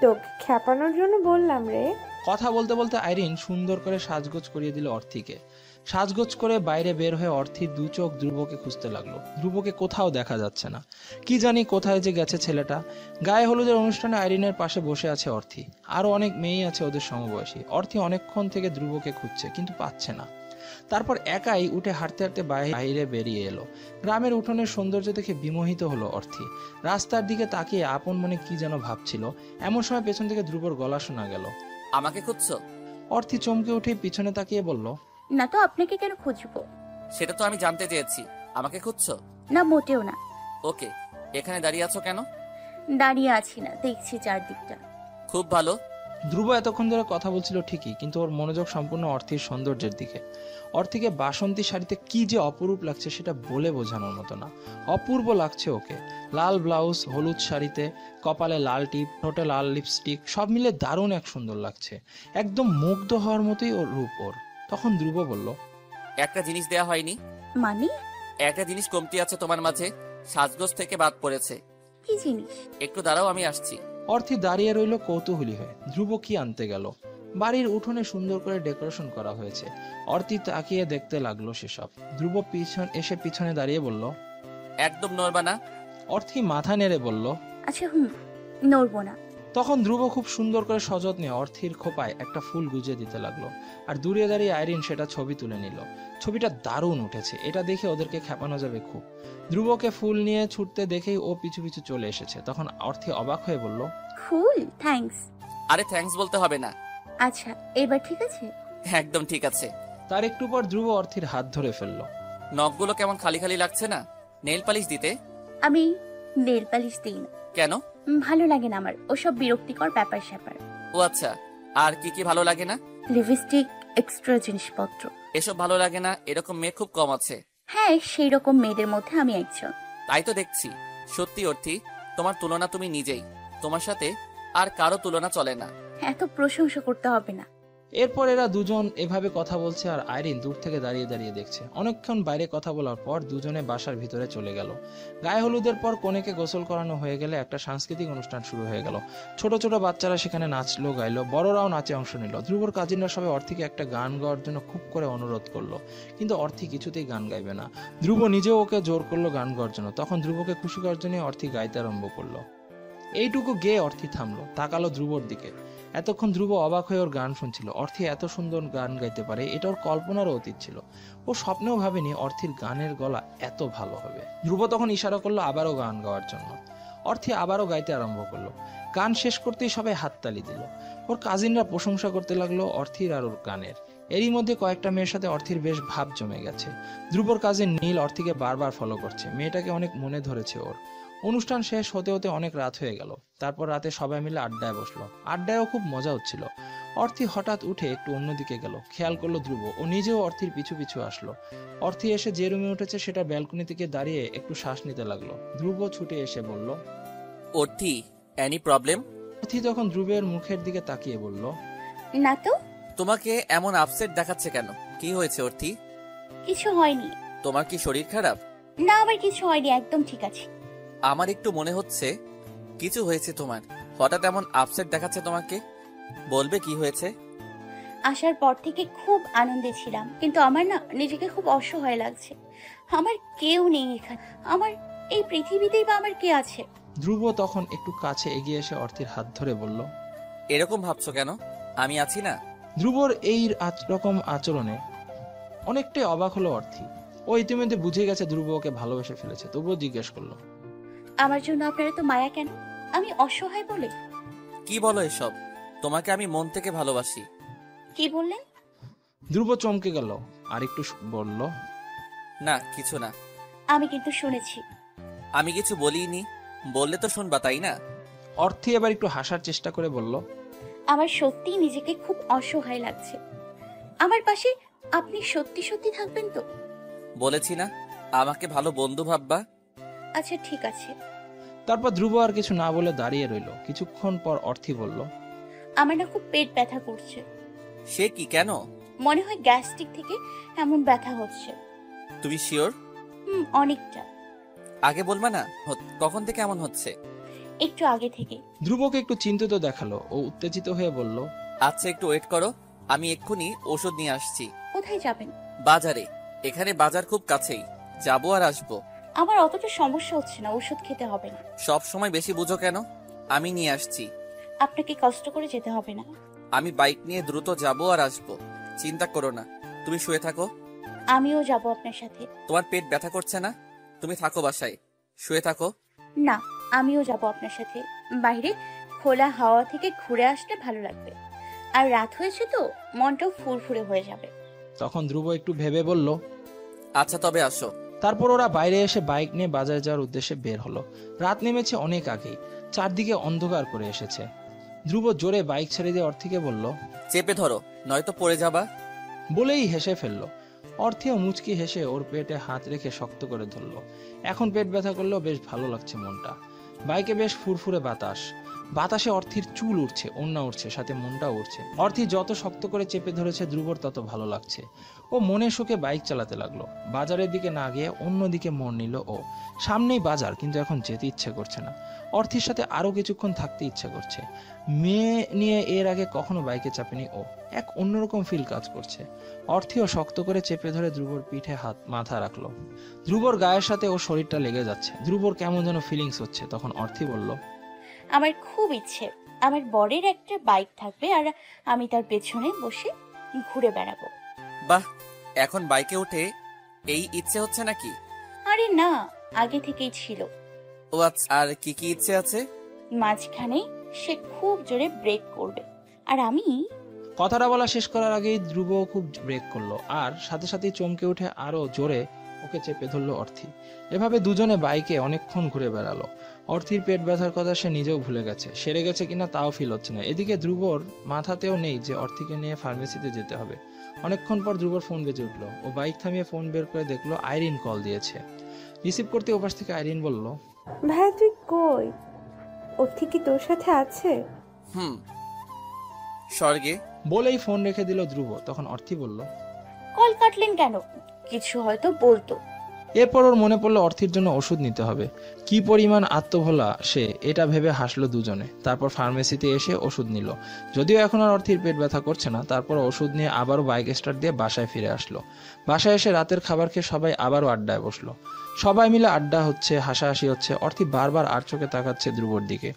তোকে খেপানোর জন্য বললাম রে। কথা বলতে বলতে আইরিন সুন্দর করে সাজগোজ করিয়ে দিল অর্থিকে। সাজগোজ করে বাইরে বের হয়ে অর্থির 2 চোখ ধ্রুবকে খুঁজতে লাগলো। ধ্রুবকে কোথাও দেখা যাচ্ছে না। কি জানি কোথায় যে গেছে ছেলেটা। গায়ে হলুদের অনুষ্ঠানে আইরিনের পাশে বসে আছে অর্থি। আরো অনেক মেয়েই আছে ওদের সমবয়সী। অর্থি অনেকক্ষণ থেকে ধ্রুবকে খুঁজছে, কিন্তু পাচ্ছে না। তারপর একাই উঠে হাঁটতে হাঁটতে বাইরে বেরিয়ে এলো। গ্রামের উঠোনের সৌন্দর্য দেখে বিমোহিত হলো অর্থি। রাস্তার দিকে তাকিয়ে আপন মনে কি যেন ভাবছিল। এমন সময় পেছন থেকে ধ্রুবর গলা শোনা গেল। আমাকে খুঁজছো? অর্থি চমকে উঠে পিছনে তাকিয়ে বলল, না তো, আপনাকে কেন খুঁজবো? সেটা তো আমি জানতে চেয়েছি। আমাকে খুঁজছো? না, মোটেও না। ওকে, এখানে দাঁড়িয়ে আছো কেন? দাঁড়িয়ে আছি না, দেখছি চারদিকটা। খুব ভালো। ধ্রুব এতক্ষণ ধরে কথা বলছিল ঠিকই, কিন্তু ওর মনোযোগ সম্পূর্ণ অর্থির সৌন্দর্যের দিকে। অর্থিকে বাসন্তী শাড়িতে কি যে অপরূপ লাগছে সেটা বলে বোঝানোর মতো না। অপূর্ব লাগছে ওকে। লাল ব্লাউজ, হলুদ শাড়িতে, কপালে লাল টিপ, ঠোঁটে লাল লিপস্টিক, সব মিলে দারুণ এক সুন্দর লাগছে। একদম মুগ্ধ হওয়ার মতোই ওর রূপ ওর। তখন ধ্রুব বলল, একটা জিনিস দেয়া হয়নি। মানে? একটা জিনিস কমতি আছে তোমার মাঝে, সাজগোজ থেকে বাদ পড়েছে। কি জিনিস? একটু দাঁড়াও, আমি আসছি। অর্থি দাঁড়িয়ে রইল কৌতূহলী হয়ে। ধ্রুব কি আনতে গেল? বাড়ির উঠোনে সুন্দর করে ডেকোরেশন করা হয়েছে। অর্থি তাকিয়ে দেখতে লাগলো সেসব। ধ্রুব পিছনে দাঁড়িয়ে বলল, একদম নড়বা না। অর্থি মাথা নেড়ে বলল, আচ্ছা, নড়বো না। তখন ধ্রুব খুব সুন্দর করে সযত্নে অর্থির খোপায় একটা ফুল গুজে দিতে লাগলো। আর দূরে দাঁড়িয়ে আইরিন সেটা ছবি তুলে নিল। ছবিটা দারুণ উঠেছে, এটা দেখে ওদেরকে খেপানো যাবে খুব। ধ্রুবকে ফুল নিয়ে ছুটতে দেখেই ও পিছু পিছু চলে এসেছে। তখন অর্থি অবাক হয়ে বলল, ফুল? থ্যাঙ্কস। আরে থ্যাঙ্কস বলতে হবে না। আচ্ছা, এবার ঠিক আছে? একদম ঠিক আছে। তার একটু পর ধ্রুব অর্থির হাত ধরে ফেললো। নখগুলো কেমন খালি খালি লাগছে না? নেল পালিশ দিতে? আমি নেল পালিশ দিই না। কেন? ভালো লাগে না আমার ওসব বিরক্তিকর ব্যাপার স্যাপার। ও আচ্ছা, আর কি কি ভালো লাগে না? লিপস্টিক, এক্সট্রা জিনিসপত্র। এসব ভালো লাগে না এরকম মেয়ে খুব কম আছে। হ্যাঁ, সেই রকম মেয়েদের মধ্যে আমি একজন। তাই তো দেখছি। সত্যি অর্থী, তোমার তুলনা তুমি নিজেই। তোমার সাথে আর কারো তুলনা চলে না। এত প্রশংসা করতে হবে না। এরপর এরা দুজন এভাবে কথা বলছে আর আইরিন দূর থেকে দাঁড়িয়ে দাঁড়িয়ে দেখছে। অনেকক্ষণ বাইরে কথা বলার পর দুজনে বাসার ভিতরে চলে গেল। গায়ে হলুদের পর কনেকে গোসল করানো হয়ে গেলে একটা সাংস্কৃতিক অনুষ্ঠান শুরু হয়ে গেল। ছোট ছোট বাচ্চারা সেখানে নাচলো, গাইলো, বড়রাও নাচে অংশ নিল। ধ্রুবর কাজিনরা সবাই অর্থিকে একটা গান গাওয়ার জন্য খুব করে অনুরোধ করলো, কিন্তু অর্থি কিছুতেই গান গাইবে না। ধ্রুব নিজেও ওকে জোর করলো গান গাওয়ার জন্য। তখন ধ্রুবকে খুশি করার জন্য অর্থি গাইতে আরম্ভ করলো। এইটুকু গেয়ে অর্থি থামলো, তাকালো ধ্রুবর দিকে। এতক্ষণ ধ্রুব অবাক হয়ে ওর গান শুনছিল। অর্থি এত সুন্দর গান গাইতে পারে এটা ওর কল্পনারও অতীত ছিল। ও স্বপ্নেও ভাবেনি অর্থির গানের গলা এত ভালো হবে। ধ্রুব তখন ইশারা করলো আবারও গান গাওয়ার জন্য। অর্থি আবারও গাইতে আরম্ভ করলো। গান শেষ করতেই সবাই হাততালি দিল। ওর কাজিনরা প্রশংসা করতে লাগলো অর্থির আর ওর গানের। এরই মধ্যে কয়েকটা মেয়ের সাথে অর্থির বেশ ভাব জমে গেছে। ধ্রুবর কাজিন নীল অর্থিকে বারবার ফলো করছে, মেয়েটাকে অনেক মনে ধরেছে ওর। অনুষ্ঠান শেষ হতে হতে অনেক রাত হয়ে গেল। তারপর রাতে সবাই মিলে আড্ডায় বসলো। আড্ডায়ও খুব মজা হচ্ছিল। অর্থি হঠাৎ উঠে একটু অন্যদিকে গেল। খেয়াল করলো ধ্রুব, ও নিজেও অর্থির পিছু পিছু আসলো। অর্থি এসে যে রুমে উঠেছে সেটা ব্যালকনি থেকে দাঁড়িয়ে একটু শ্বাস নিতে লাগলো। ধ্রুব ছুটে এসে বলল, অর্থী, এনি প্রবলেম? অর্থি তখন ধ্রুবের মুখের দিকে তাকিয়ে বলল, না তো। তোমাকে এমন আপসেট দেখাচ্ছে কেন? কি হয়েছে অর্থী? কিছু হয়নি। তোমার কি শরীর খারাপ? না, আমার কিছু হয়নি, একদম ঠিক আছে। আমার একটু মনে হচ্ছে কিছু হয়েছে তোমার। হঠাৎ এমন আপসেট দেখাচ্ছে তোমাকে, বলবে কি হয়েছে? আসার পর থেকে খুব আনন্দে ছিলাম, কিন্তু আমার না নিজেকে খুব অসহায় লাগছে। আমার কেউ নেই এখানে। আমার এই পৃথিবীতেই বা আমার কে আছে? ধ্রুব তখন একটু কাছে এগিয়ে এসে অর্থির হাত ধরে বলল, এরকম ভাবছো কেন? আমি আছি না? ধ্রুবর এই রকম আচরণে অনেকটাই অবাক হলো অর্থি। ও ইতিমধ্যে বুঝে গেছে ধ্রুব ওকে ভালোবেসে ফেলেছে, তবুও জিজ্ঞেস করলো, আমার জন্য আপনারা তো মায়া কেন? আমি অসহায় বলে? কি বলো এসব? তোমাকে আমি মন থেকে ভালোবাসি। কি বললেন? ধ্রুব চমকে গেল আর একটু বলল, না, কিছু না। আমি কিন্তু শুনেছি। আমি কিছু বলিনি। বললে তো শুনবা, তাই না? অর্থি এবার একটু হাসার চেষ্টা করে বলল, আমার সত্যি নিজেকে খুব অসহায় লাগছে। আমার পাশে আপনি সত্যি সত্যি থাকবেন তো? বলেছি না আমাকে ভালো বন্ধু ভাববা। আচ্ছা, ঠিক আছে। তারপর ধ্রুব আর কিছু না বলে দাঁড়িয়ে রইল। কিছুক্ষণ পর অর্থি বলল, আমার না খুব পেট ব্যথা করছে। সে কি, কেন? মনে হয় গ্যাস্ট্রিক থেকে এমন ব্যথা হচ্ছে। তুমি শিওর? অনেকটা। আগে বলবা না কখন থেকে এমন হচ্ছে? একটু আগে থেকে। ধ্রুবকে একটু চিন্তিত দেখালো। ও উত্তেজিত হয়ে বলল, আচ্ছা, একটু ওয়েট করো, আমি এক্ষুনি ওষুধ নিয়ে আসছি। কোথায় যাবেন? বাজারে। এখানে বাজার খুব কাছেই, যাবো আর আসবো। আমার অতটা সমস্যা হচ্ছে না, ওষুধ খেতে হবে না। সব সময় বেশি বুঝো কেন? আমি নিয়ে আসছি। আপনাকে কষ্ট করে যেতে হবে না। আমি বাইক নিয়ে দ্রুত যাবো আর আসবো, চিন্তা করো না। তুমি শুয়ে থাকো। আমিও যাব আপনার সাথে। তোমার পেট ব্যথা করছে না? তুমি থাকো বাসায়, শুয়ে থাকো। না, আমিও যাব আপনার সাথে। বাইরে খোলা হাওয়া থেকে ঘুরে আসলে ভালো লাগবে। আর রাত হয়েছে তো, মনটাও ফুরফুরে হয়ে যাবে। তখন ধ্রুব একটু ভেবে বলল, আচ্ছা তবে আসো। তারপর ওরা বাইরে এসে বাইক নিয়ে বাজারে যাওয়ার উদ্দেশ্যে বের হলো। রাত নেমেছে অনেক আগেই, চারদিকে অন্ধকার করে এসেছে। ধ্রুব জোরে বাইক ছেড়ে দিয়ে অর্থিকে বলল, চেপে ধরো, নয়তো পড়ে যাবা। বলেই হেসে ফেললো। অর্থিও মুচকি হেসে ওর পেটে হাত রেখে শক্ত করে ধরলো। এখন পেট ব্যথা করলেও বেশ ভালো লাগছে মনটা। বাইকে বেশ ফুরফুরে বাতাসে অর্থির চুল উঠছে, ওড়না উঠছে, সাথে মনটা উঠছে। অর্থি যত শক্ত করে চেপে ধরেছে ধ্রুবর তত ভালো লাগছে। ও মনে সুখে বাইক চালাতে লাগলো। বাজারের দিকে না গিয়ে অন্যদিকে মন নিল ও। সামনেই বাজার, কিন্তু এখন যেতে ইচ্ছে করছে না। অর্থির সাথে আরো কিছুক্ষণ থাকতে ইচ্ছে করছে। মেয়ে নিয়ে এর আগে কখনো বাইকে চাপেনি ও। এক অন্যরকম ফিল কাজ করছে। অর্থিও শক্ত করে চেপে ধরে ধ্রুবর পিঠে মাথা রাখলো। ধ্রুবর গায়ের সাথে ওর শরীরটা লেগে যাচ্ছে। ধ্রুবর কেমন যেন ফিলিংস হচ্ছে। তখন অর্থি বলল, আমার খুব ইচ্ছে আমার বরের একটা বাইক থাকবে, আর আমি তার পেছনে বসে ঘুরে বেড়াবো। বাহ, এখন বাইকে উঠে এই ইচ্ছে হচ্ছে নাকি? আরে না, আগে থেকেই ছিল। ও আচ্ছা, আর কি কি ইচ্ছে আছে? মাঝখানে সে খুব জোরে ব্রেক করবে, আর আমি। কথাটা বলা শেষ করার আগেই ধ্রুব খুব ব্রেক করলো, আর সাথে সাথেই চমকে উঠে আরো জোরে ওকে চেপে ধরলো অর্থি। এভাবে দুজনে বাইকে অনেকক্ষণ ঘুরে বেড়ালো। অর্থির পেট ব্যথার কথা সে নিজেও ভুলে গেছে, সেরে গেছে কিনা তাও ফিল হচ্ছে না। এদিকে ধ্রুবর মাথাতেও নেই যে অর্থিকে নিয়ে ফার্মেসিতে যেতে হবে। অনেকক্ষণ পর ধ্রুবর ফোন বেজে উঠলো। ও বাইক থামিয়ে ফোন বের করে দেখলো আইরিন কল দিয়েছে। রিসিভ করতে ওপাশ থেকে আইরিন বলল, ভাইয়া তুই কই? অর্থি কি তোর সাথে আছে? স্বর্গে। বলেই ফোন রেখে দিল ধ্রুব। তখন অর্থি বলল, কল কাটলেন কেন? কিছু হয়তো বলতো। এরপর ওর মনে পড়লো অর্থির জন্য ওষুধ নিতে হবে। কি পরিমাণ আত্মভোলা সে, এটা ভেবে হাসলো দুজনে। তারপর ফার্মেসিতে এসে ওষুধ নিল। যদিও এখন আর অর্থির পেট ব্যথা করছে না। তারপর ওষুধ নিয়ে আবারও বাইক স্টার্ট দিয়ে বাসায় ফিরে আসলো। বাসায় এসে রাতের খাবার খেয়ে সবাই আবারও আড্ডায় বসলো। সবাই মিলে আড্ডা হচ্ছে, হাসাহাসি হচ্ছে। অর্থি বারবার আর চোখে তাকাচ্ছে ধ্রুবর দিকে।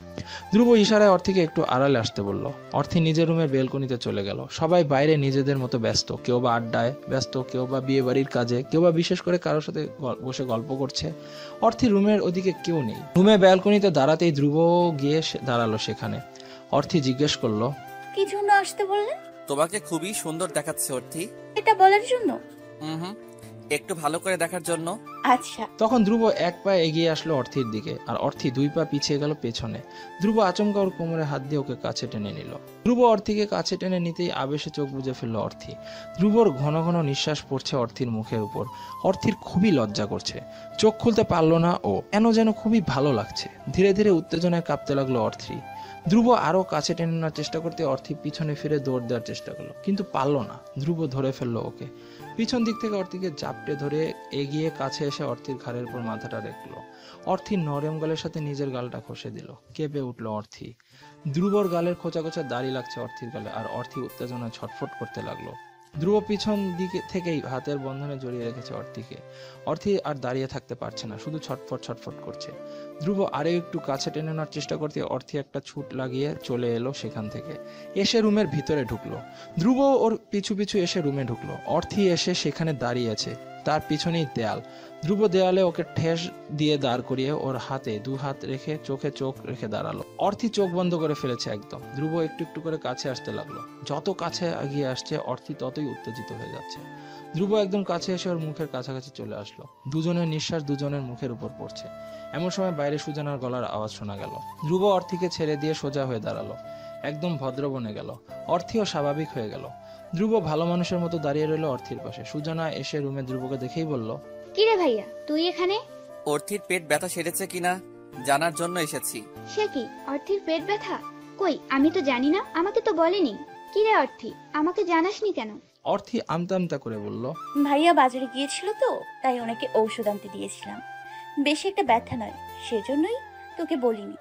ধ্রুব ইশারায় অর্থিকে একটু আড়ালে আসতে বলল। অর্থি নিজের রুমের বেলকনিতে চলে গেল। সবাই বাইরে নিজেদের মতো ব্যস্ত, কেউ বা আড্ডায় ব্যস্ত, কেউ বা বিয়ে বাড়ির কাজে, কেউ বা বিশেষ করে কারোর সাথে বসে গল্প করছে। অর্থি রুমের ওদিকে কেউ নেই। রুমে ব্যালকনিতে দাঁড়াতেই ধ্রুব গিয়ে দাঁড়ালো সেখানে। অর্থি জিজ্ঞেস করলো, কি জন্য আসতে বললেন? তোমাকে খুবই সুন্দর দেখাচ্ছে অর্থি। এটা বলার জন্য? হুম, একটু ভালো করে দেখার জন্য। আচ্ছা। তখন ধ্রুব এক পা এগিয়ে আসলো অর্থির দিকে, আর অর্থি দুই পা পিছিয়ে গেল পেছনে। ধ্রুব আচমকা ওর কোমরে হাত দিয়ে ওকে কাছে টেনে নিল। ধ্রুব অর্থিকে কাছে টেনে নিতেই আবেশে চোখ বুজে ফেললো অর্থি। ধ্রুবর ঘন ঘন নিঃশ্বাস পড়ছে অর্থির মুখের উপর। অর্থির খুবই লজ্জা করছে, চোখ খুলতে পারলো না ও। কেন যেন খুবই ভালো লাগছে। ধীরে ধীরে উত্তেজনায় কাঁপতে লাগলো অর্থি। ধ্রুব আরো কাছে টেনে নেওয়ার চেষ্টা করতে অর্থি পিছনে ফিরে দৌড় দেওয়ার চেষ্টা করলো, কিন্তু পারলো না। ধ্রুব ধরে ফেললো ওকে। পিছন দিক থেকে অর্থিকে জাপটে ধরে এগিয়ে কাছে এসে অর্থির ঘাড়ের উপর মাথাটা রাখলো। অর্থির নরম গালের সাথে নিজের গালটা ঘষে দিল। কেঁপে উঠলো অর্থি। ধ্রুবর গালের খোঁচা খোঁচা দাড়ি লাগছে অর্থির গালে, আর অর্থি উত্তেজনায় ছটফট করতে লাগলো। ধ্রুব পিছন দিকে থেকেই হাতের বন্ধনে জড়িয়ে রেখেছে অর্থিকে। অর্থি আর দাঁড়িয়ে থাকতে পারছে না, শুধু ছটফট ছটফট করছে। ধ্রুব আরো একটু কাছে টেনে নেওয়ার চেষ্টা করতে অর্থি একটা ছুট লাগিয়ে চলে এলো সেখান থেকে। এসে রুমের ভিতরে ঢুকলো। ধ্রুব ওর পিছু পিছু এসে রুমে ঢুকলো। অর্থি এসে সেখানে দাঁড়িয়ে আছে, তার পিছনেই দেয়াল। ধ্রুব দেয়ালে ওকে ঠেস দিয়ে দাঁড় করিয়ে ওর হাতে দু হাত রেখে চোখে চোখ রেখে দাঁড়ালো। অর্থি চোখ বন্ধ করে ফেলেছে একদম। ধ্রুব একটু একটু করে কাছে আসতে লাগলো। যত কাছে এগিয়ে আসছে অর্থি ততই উত্তেজিত হয়ে যাচ্ছে। ধ্রুব একদম কাছে এসে ওর মুখের কাছাকাছি চলে আসলো। দুজনের নিঃশ্বাস দুজনের মুখের উপর পড়ছে। এমন সময় বাইরে সুজানার গলার আওয়াজ শোনা গেল। ধ্রুব অর্থিকে ছেড়ে দিয়ে সোজা হয়ে দাঁড়ালো, একদম ভদ্র বনে গেল। অর্থিও স্বাভাবিক হয়ে গেল। ধ্রুব ভালো মানুষের মতো দাঁড়িয়ে রইল অর্থির পাশে। সুজানা এসে রুমে ধ্রুবকে দেখেই বলল, কিরে ভাইয়া তুই এখানে? অর্থির পেট ব্যথা সেরেছে কিনা জানার জন্য এসেছি। সে কি, অর্থির পেট ব্যথা? কই, আমি তো জানি না, আমাকে তো বলেনি। কিরে অর্থি, আমাকে জানাসনি কেন? অর্থি আমতা আমতা করে বলল, ভাইয়া বাজারে গিয়েছিল তো, তাই ওনাকে ঔষধ আনতে দিয়েছিলাম। বেশি একটা ব্যথা নয়, সেজন্যই তোকে বলিনি।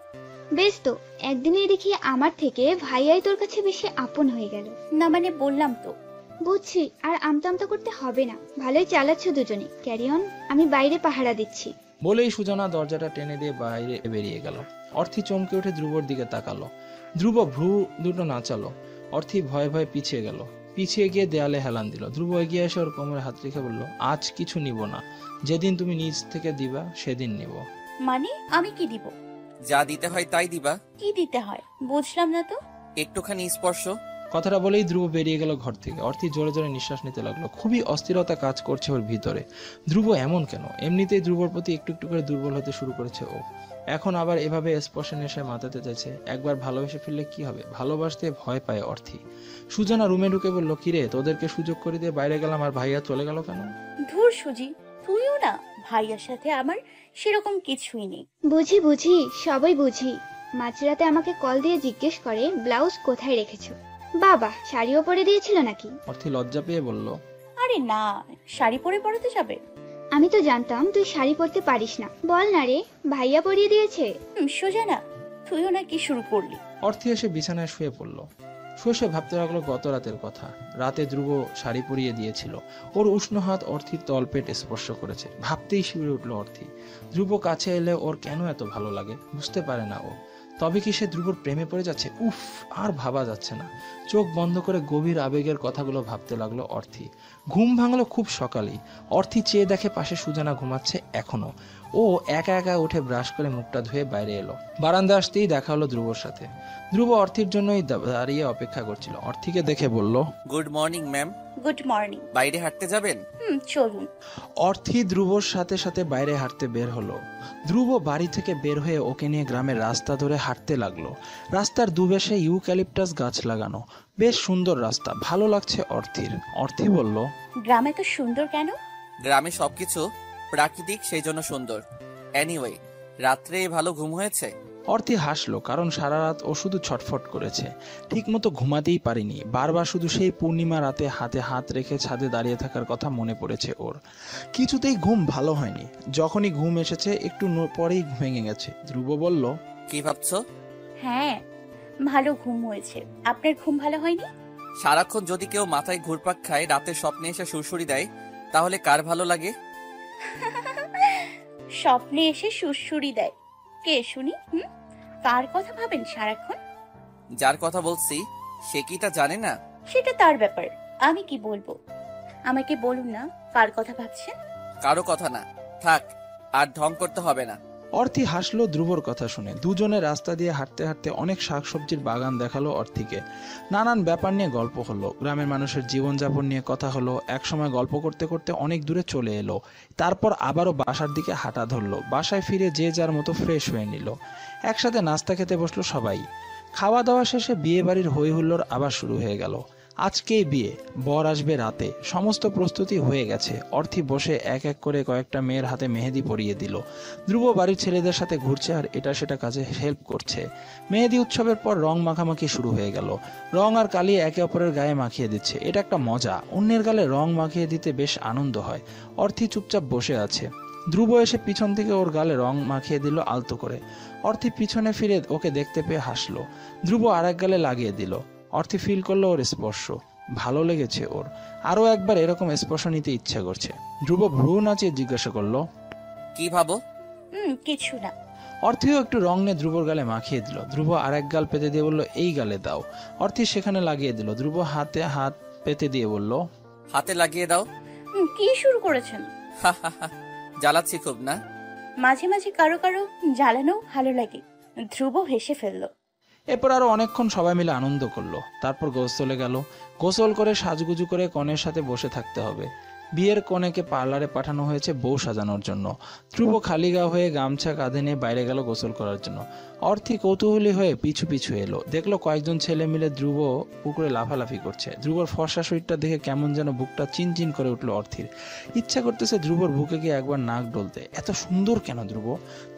বেশ তো, একদিনেই দেখি আমার থেকে ভাইয়াই তোর কাছে বেশি আপন হয়ে গেল। না মানে বললাম তো। বুঝছি, আর আমতা আমতা করতে হবে না। ভালোই চালাচ্ছ দুজনে, ক্যারি অন, আমি বাইরে পাহারা দিচ্ছি। বলেই সুজানা দরজাটা টেনে দিয়ে বাইরে বেরিয়ে গেল। অর্থি চমকে উঠে ধ্রুবর দিকে তাকালো। ধ্রুব ভ্রু দুটো নাচালো। অর্থি ভয়ে ভয়ে পিছিয়ে গেল। পিছিয়ে গিয়ে দেয়ালে হেলান দিল। ধ্রুব এগিয়ে এসে ওর কোমরে হাত রেখে বলল, আজ কিছু নিব না, যেদিন তুমি নিজ থেকে দিবা সেদিন নিব। মানে আমি কি দিব? যা দিতে হয় তাই দিবা। কি দিতে হয় বুঝলাম না তো। একটুখানি স্পর্শ। কথাটা বলেই ধ্রুব বেরিয়ে গেল ঘর থেকে। অর্থি জোরে জোরে নিঃশ্বাস নিতে লাগলো। খুবই অস্থিরতা কাজ করছে ওর ভিতরে। ধ্রুব এমন কেন? এমনিতেই ধ্রুবর প্রতি একটু একটু করে দুর্বল হতে শুরু করেছে ও। এখন আবার এভাবে স্পর্শে নেশায় মাতাতে চাইছে। একবার ভালোবেসে ফেললে কি হবে? ভালোবাসতে ভয় পায় অর্থি। সুজনা রুমে ঢুকে বলল, কিরে তোদেরকে সুযোগ করে দিয়ে বাইরে গেলাম আর ভাইয়া চলে গেল কেন? ধুর সুজি, তুইও না। ভাইয়ার সাথে আমার সেরকম কিছুই নেই। বুঝি বুঝি, সবই বুঝি। মাঝরাতে আমাকে কল দিয়ে জিজ্ঞেস করে ব্লাউজ কোথায় রেখেছো। বাবা, শাড়িও পরে দিয়েছিল নাকি? অর্থি লজ্জা পেয়ে বলল, আরে না, শাড়ি পরে পড়াতে যাবে? আমি তো জানতাম তুই শাড়ি পরতে পারিস না। বল না রে, ভাইয়া পরিয়ে দিয়েছে। সুজানা, তুইও না কি শুরু করলি? অর্থি এসে বিছানায় শুয়ে পড়ল। শুয়ে ভাবতে লাগলো গত রাতের কথা। রাতে ধ্রুব শাড়ি পরিয়ে দিয়েছিল। ওর উষ্ণ হাত অর্থির তলপেট স্পর্শ করেছে। ভাবতেই শিউরে উঠল অর্থি। ধ্রুব কাছে এলে ওর কেন এত ভালো লাগে বুঝতে পারে না ও। তবে কি সে ধ্রুবর প্রেমে পড়ে যাচ্ছে? উফ, আর ভাবা যাচ্ছে না। চোখ বন্ধ করে গভীর আবেগের কথাগুলো ভাবতে লাগলো অর্থি। ঘুম ভাঙলো খুব সকালেই। অর্থি চেয়ে দেখে পাশে সুজানা ঘুমাচ্ছে এখনো। ও একা একা উঠে ব্রাশ করে মুখটা ধুয়ে বাইরে এলো। বারান্দা আসতেই দেখা হলো ধ্রুবর সাথে। ধ্রুব অর্থির জন্যই দাঁড়িয়ে অপেক্ষা করছিল। অর্থিকে দেখে বলল, good morning ma'am. Good morning. বাইরে হাঁটতে যাবেন? চলুন। অর্থি ধ্রুবর সাথে সাথে বাইরে হাঁটতে বের হলো। ধ্রুব বাড়ি থেকে বের হয়ে ওকে নিয়ে গ্রামের রাস্তা ধরে হাঁটতে লাগলো। রাস্তার দুপাশে ইউক্যালিপটাস গাছ লাগানো, বেশ সুন্দর রাস্তা। ভালো লাগছে অর্থির। অর্থি বলল, গ্রামে তো সুন্দর কেন? গ্রামে সবকিছু প্রাকৃতিক, সেই জন্য সুন্দর। এনিওয়ে, রাত্রে ভালো ঘুম হয়েছে? অর্থি হাসলো, কারণ সারা রাত ও শুধু ছটফট করেছে। ঠিকমতো ঘুমাতেই পারিনি। বারবার শুধু সেই পূর্ণিমা রাতে হাতে হাত রেখে ছাদে দাঁড়িয়ে থাকার কথা মনে পড়েছে ওর। কিছুতেই ঘুম ভালো হয়নি। যখনই ঘুম এসেছে একটু পরেই ভেঙে গেছে। ধ্রুব বলল, কি ভাবছো? হ্যাঁ, ভালো ঘুম হয়েছে। আপনার ঘুম ভালো হয়নি? সারাক্ষণ যদি কেউ মাথায় ঘুরপাক খায়, রাতে স্বপ্নে এসে সুরসুরি দেয়, তাহলে কার ভালো লাগে? স্বপ্নে এসে সুরসুরি দেয় কে শুনি? কার কথা ভাবেন সারাক্ষণ? যার কথা বলছি সে কি তা জানে না? সেটা তার ব্যাপার, আমি কি বলবো? আমাকে বলুন না কার কথা ভাবছেন। কারো কথা না, থাক, আর ঢং করতে হবে না। অর্থি হাসলো ধ্রুবর কথা শুনে। দুজনে রাস্তা দিয়ে হাঁটতে হাঁটতে অনেক শাকসবজির বাগান দেখালো অর্থিকে। নানান ব্যাপার নিয়ে গল্প হলো। গ্রামের মানুষের জীবনযাপন নিয়ে কথা হলো। একসময় গল্প করতে করতে অনেক দূরে চলে এলো। তারপর আবারও বাসার দিকে হাঁটা ধরলো। বাসায় ফিরে যে যার মতো ফ্রেশ হয়ে নিল। একসাথে নাস্তা খেতে বসলো সবাই। খাওয়া দাওয়া শেষে বিয়ে বাড়ির হই হুল্লোড় আবার শুরু হয়ে গেল। আজকেই বিয়ে, বর আসবে রাতে। সমস্ত প্রস্তুতি হয়ে গেছে। অর্থি বসে এক এক করে কয়েকটা মেয়ের হাতে মেহেদি পরিয়ে দিল। ধ্রুব বাড়ির ছেলেদের সাথে ঘুরছে আর এটা সেটা কাজে হেল্প করছে। মেহেদি উৎসবের পর রং মাখামাখি শুরু হয়ে গেল। রং আর কালি একে অপরের গায়ে মাখিয়ে দিচ্ছে। এটা একটা মজা। অন্যের গালে রং মাখিয়ে দিতে বেশ আনন্দ হয়। অর্থি চুপচাপ বসে আছে। ধ্রুব এসে পিছন থেকে ওর গালে রং মাখিয়ে দিল আলতো করে। অর্থি পিছনে ফিরে ওকে দেখতে পেয়ে হাসলো। ধ্রুব আরেক গালে লাগিয়ে দিল। অর্থি ফিল করলো ওর স্পর্শ। ভালো লেগেছে ওর। আরো একবার এরকম স্পর্শ নিতে ইচ্ছা করছে। ধ্রুব ভ্রু নাচিয়ে জিজ্ঞাসা করলো, কি ভাবো? কিছু না। অর্থিও একটু রং নিয়ে ধ্রুবর গালে মাখিয়ে দিল। ধ্রুব আরেক গাল পেতে দিয়ে বলল, এই গালে দাও। অর্থি সেখানে লাগিয়ে দিল। ধ্রুব হাতে হাত পেতে দিয়ে বলল, হাতে লাগিয়ে দাও। কি শুরু করেছেন? জ্বালাচ্ছি খুব না? মাঝে মাঝে কারো কারো জ্বালানো ভালো লাগে। ধ্রুব হেসে ফেলল। এরপর আরো অনেকক্ষণ সবাই মিলে আনন্দ করলো। তারপর গোসলে গেল। গোসল করে সাজগুজু করে কনের সাথে বসে থাকতে হবে। বিয়ের কনেকে পার্লারে পাঠানো হয়েছে বউ সাজানোর জন্য। ধ্রুব খালি গা হয়ে গামছা কাঁধে নিয়ে বাইরে গেল গোসল করার জন্য। অর্থি কৌতূহলী হয়ে পিছু পিছু এলো। দেখলো কয়েকজন ছেলে মিলে ধ্রুব পুকুরে লাফালাফি করছে। ধ্রুবর ফর্সা শরীরটা দেখে কেমন যেন বুকটা চিনচিন করে উঠলো অর্থির। ইচ্ছা করতেছে ধ্রুবর বুকে গিয়ে একবার নাক ডলতে। এত সুন্দর কেন ধ্রুব?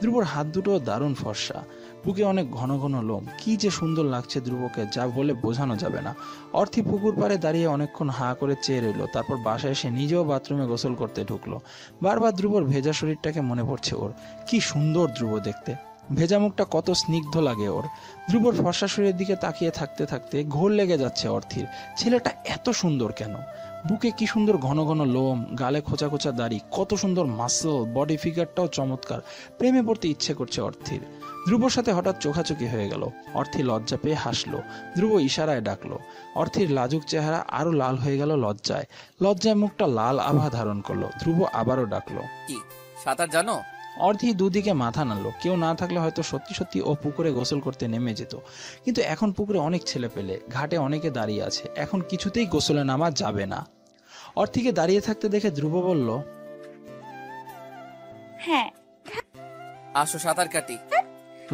ধ্রুবর হাত দুটো দারুণ ফর্সা, বুকে অনেক ঘন ঘন লোম। কি যে সুন্দর লাগছে ধ্রুবকে, যা বলে বোঝানো যাবে না। অর্থি পুকুর পাড়ে দাঁড়িয়ে অনেকক্ষণ হাঁ করে চেয়ে রইল। তারপর বাসায় এসে নিজেও বাথরুমে গোসল করতে ঢুকলো। বারবার ধ্রুবর ভেজা শরীরটাকে মনে পড়ছে ওর। কি সুন্দর ধ্রুব দেখতে। ভেজা মুখটা কত স্নিগ্ধ লাগে ওর। ধ্রুবর ফর্সা শরীরের দিকে তাকিয়ে থাকতে থাকতে ঘোর লেগে যাচ্ছে অর্থির। ছেলেটা এত সুন্দর কেন? বুকে কি সুন্দর ঘন ঘন লোম, গালে খোঁচা খোঁচা দাড়ি, কত সুন্দর মাসল, বডি ফিগারটাও চমৎকার। প্রেমে পড়তে ইচ্ছে করছে অর্থির। ধ্রুবর সাথে হঠাৎ চোখাচোখি হয়ে গেল। অর্থি লজ্জা পেয়ে হাসলো। ধ্রুব ইশারায় ডাকলো। অর্থির লাজুক চেহারা আরো লাল হয়ে গেল লজ্জায়। লজ্জায় মুখটা লাল আভা ধারণ করলো। ধ্রুব আবারও ডাকলো। কি সাঁতার জানো? অর্থি দুদিকে মাথা নাড়লো। কেউ না থাকলে হয়তো সত্যি সত্যি ও পুকুরে গোসল করতে নেমে যেত, কিন্তু এখন পুকুরে অনেক ছেলে পেলে, ঘাটে অনেকে দাঁড়িয়ে আছে, এখন কিছুতেই গোসলে নামা যাবে না। অর্থিকে দাঁড়িয়ে থাকতে দেখে ধ্রুব বলল, হ্যাঁ। আসো সাঁতার কাটি।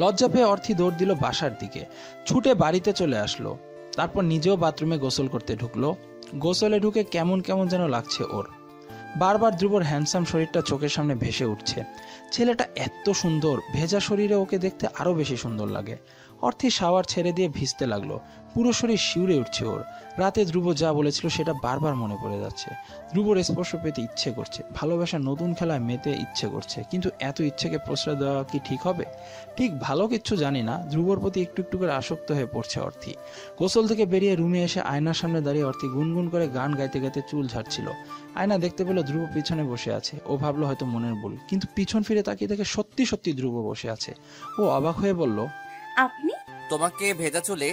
লজ্জা পেয়ে অর্থি দৌড় দিল বাসার দিকে, ছুটে বাড়িতে চলে আসলো। তারপর নিজেও বাথরুমে গোসল করতে ঢুকলো। গোসলে ঢুকে কেমন কেমন যেন লাগছে ওর। বারবার ধ্রুবর হ্যান্ডসাম শরীরটা চোখের সামনে ভেসে উঠছে। ছেলেটা এত সুন্দর, ভেজা শরীরে ওকে দেখতে আরো বেশি সুন্দর লাগে। অর্থি শাওয়ার ছেড়ে দিয়ে ভিজতে লাগলো। পুরো শরীর শিউরে উঠছে ওর। রাতে ধ্রুব যা বলেছিল সেটা বারবার মনে পড়ে যাচ্ছে। ধ্রুবর স্পর্শ পেতে ইচ্ছে করছে, ভালোবাসার নতুন খেলায় মেতে ইচ্ছে করছে, কিন্তু এত ইচ্ছেকে প্রশ্রয় দেওয়া কি ঠিক হবে? ঠিক ভালো কিচ্ছু জানি না, ধ্রুবর প্রতি একটু একটু করে আসক্ত হয়ে পড়ছে অর্থি। গোসল থেকে বেরিয়ে রুমে এসে আয়নার সামনে দাঁড়িয়ে অর্থি গুনগুন করে গান গাইতে গাইতে চুল ঝাড়ছিল। আয়না দেখতে পেল ধ্রুব পিছনে বসে আছে। ও ভাবলো হয়তো মনের ভুল, কিন্তু পিছন ফিরে তাকিয়ে দেখে সত্যি সত্যি ধ্রুব বসে আছে। ও অবাক হয়ে বলল, আপনি? তোমাকে ভেজা চুলে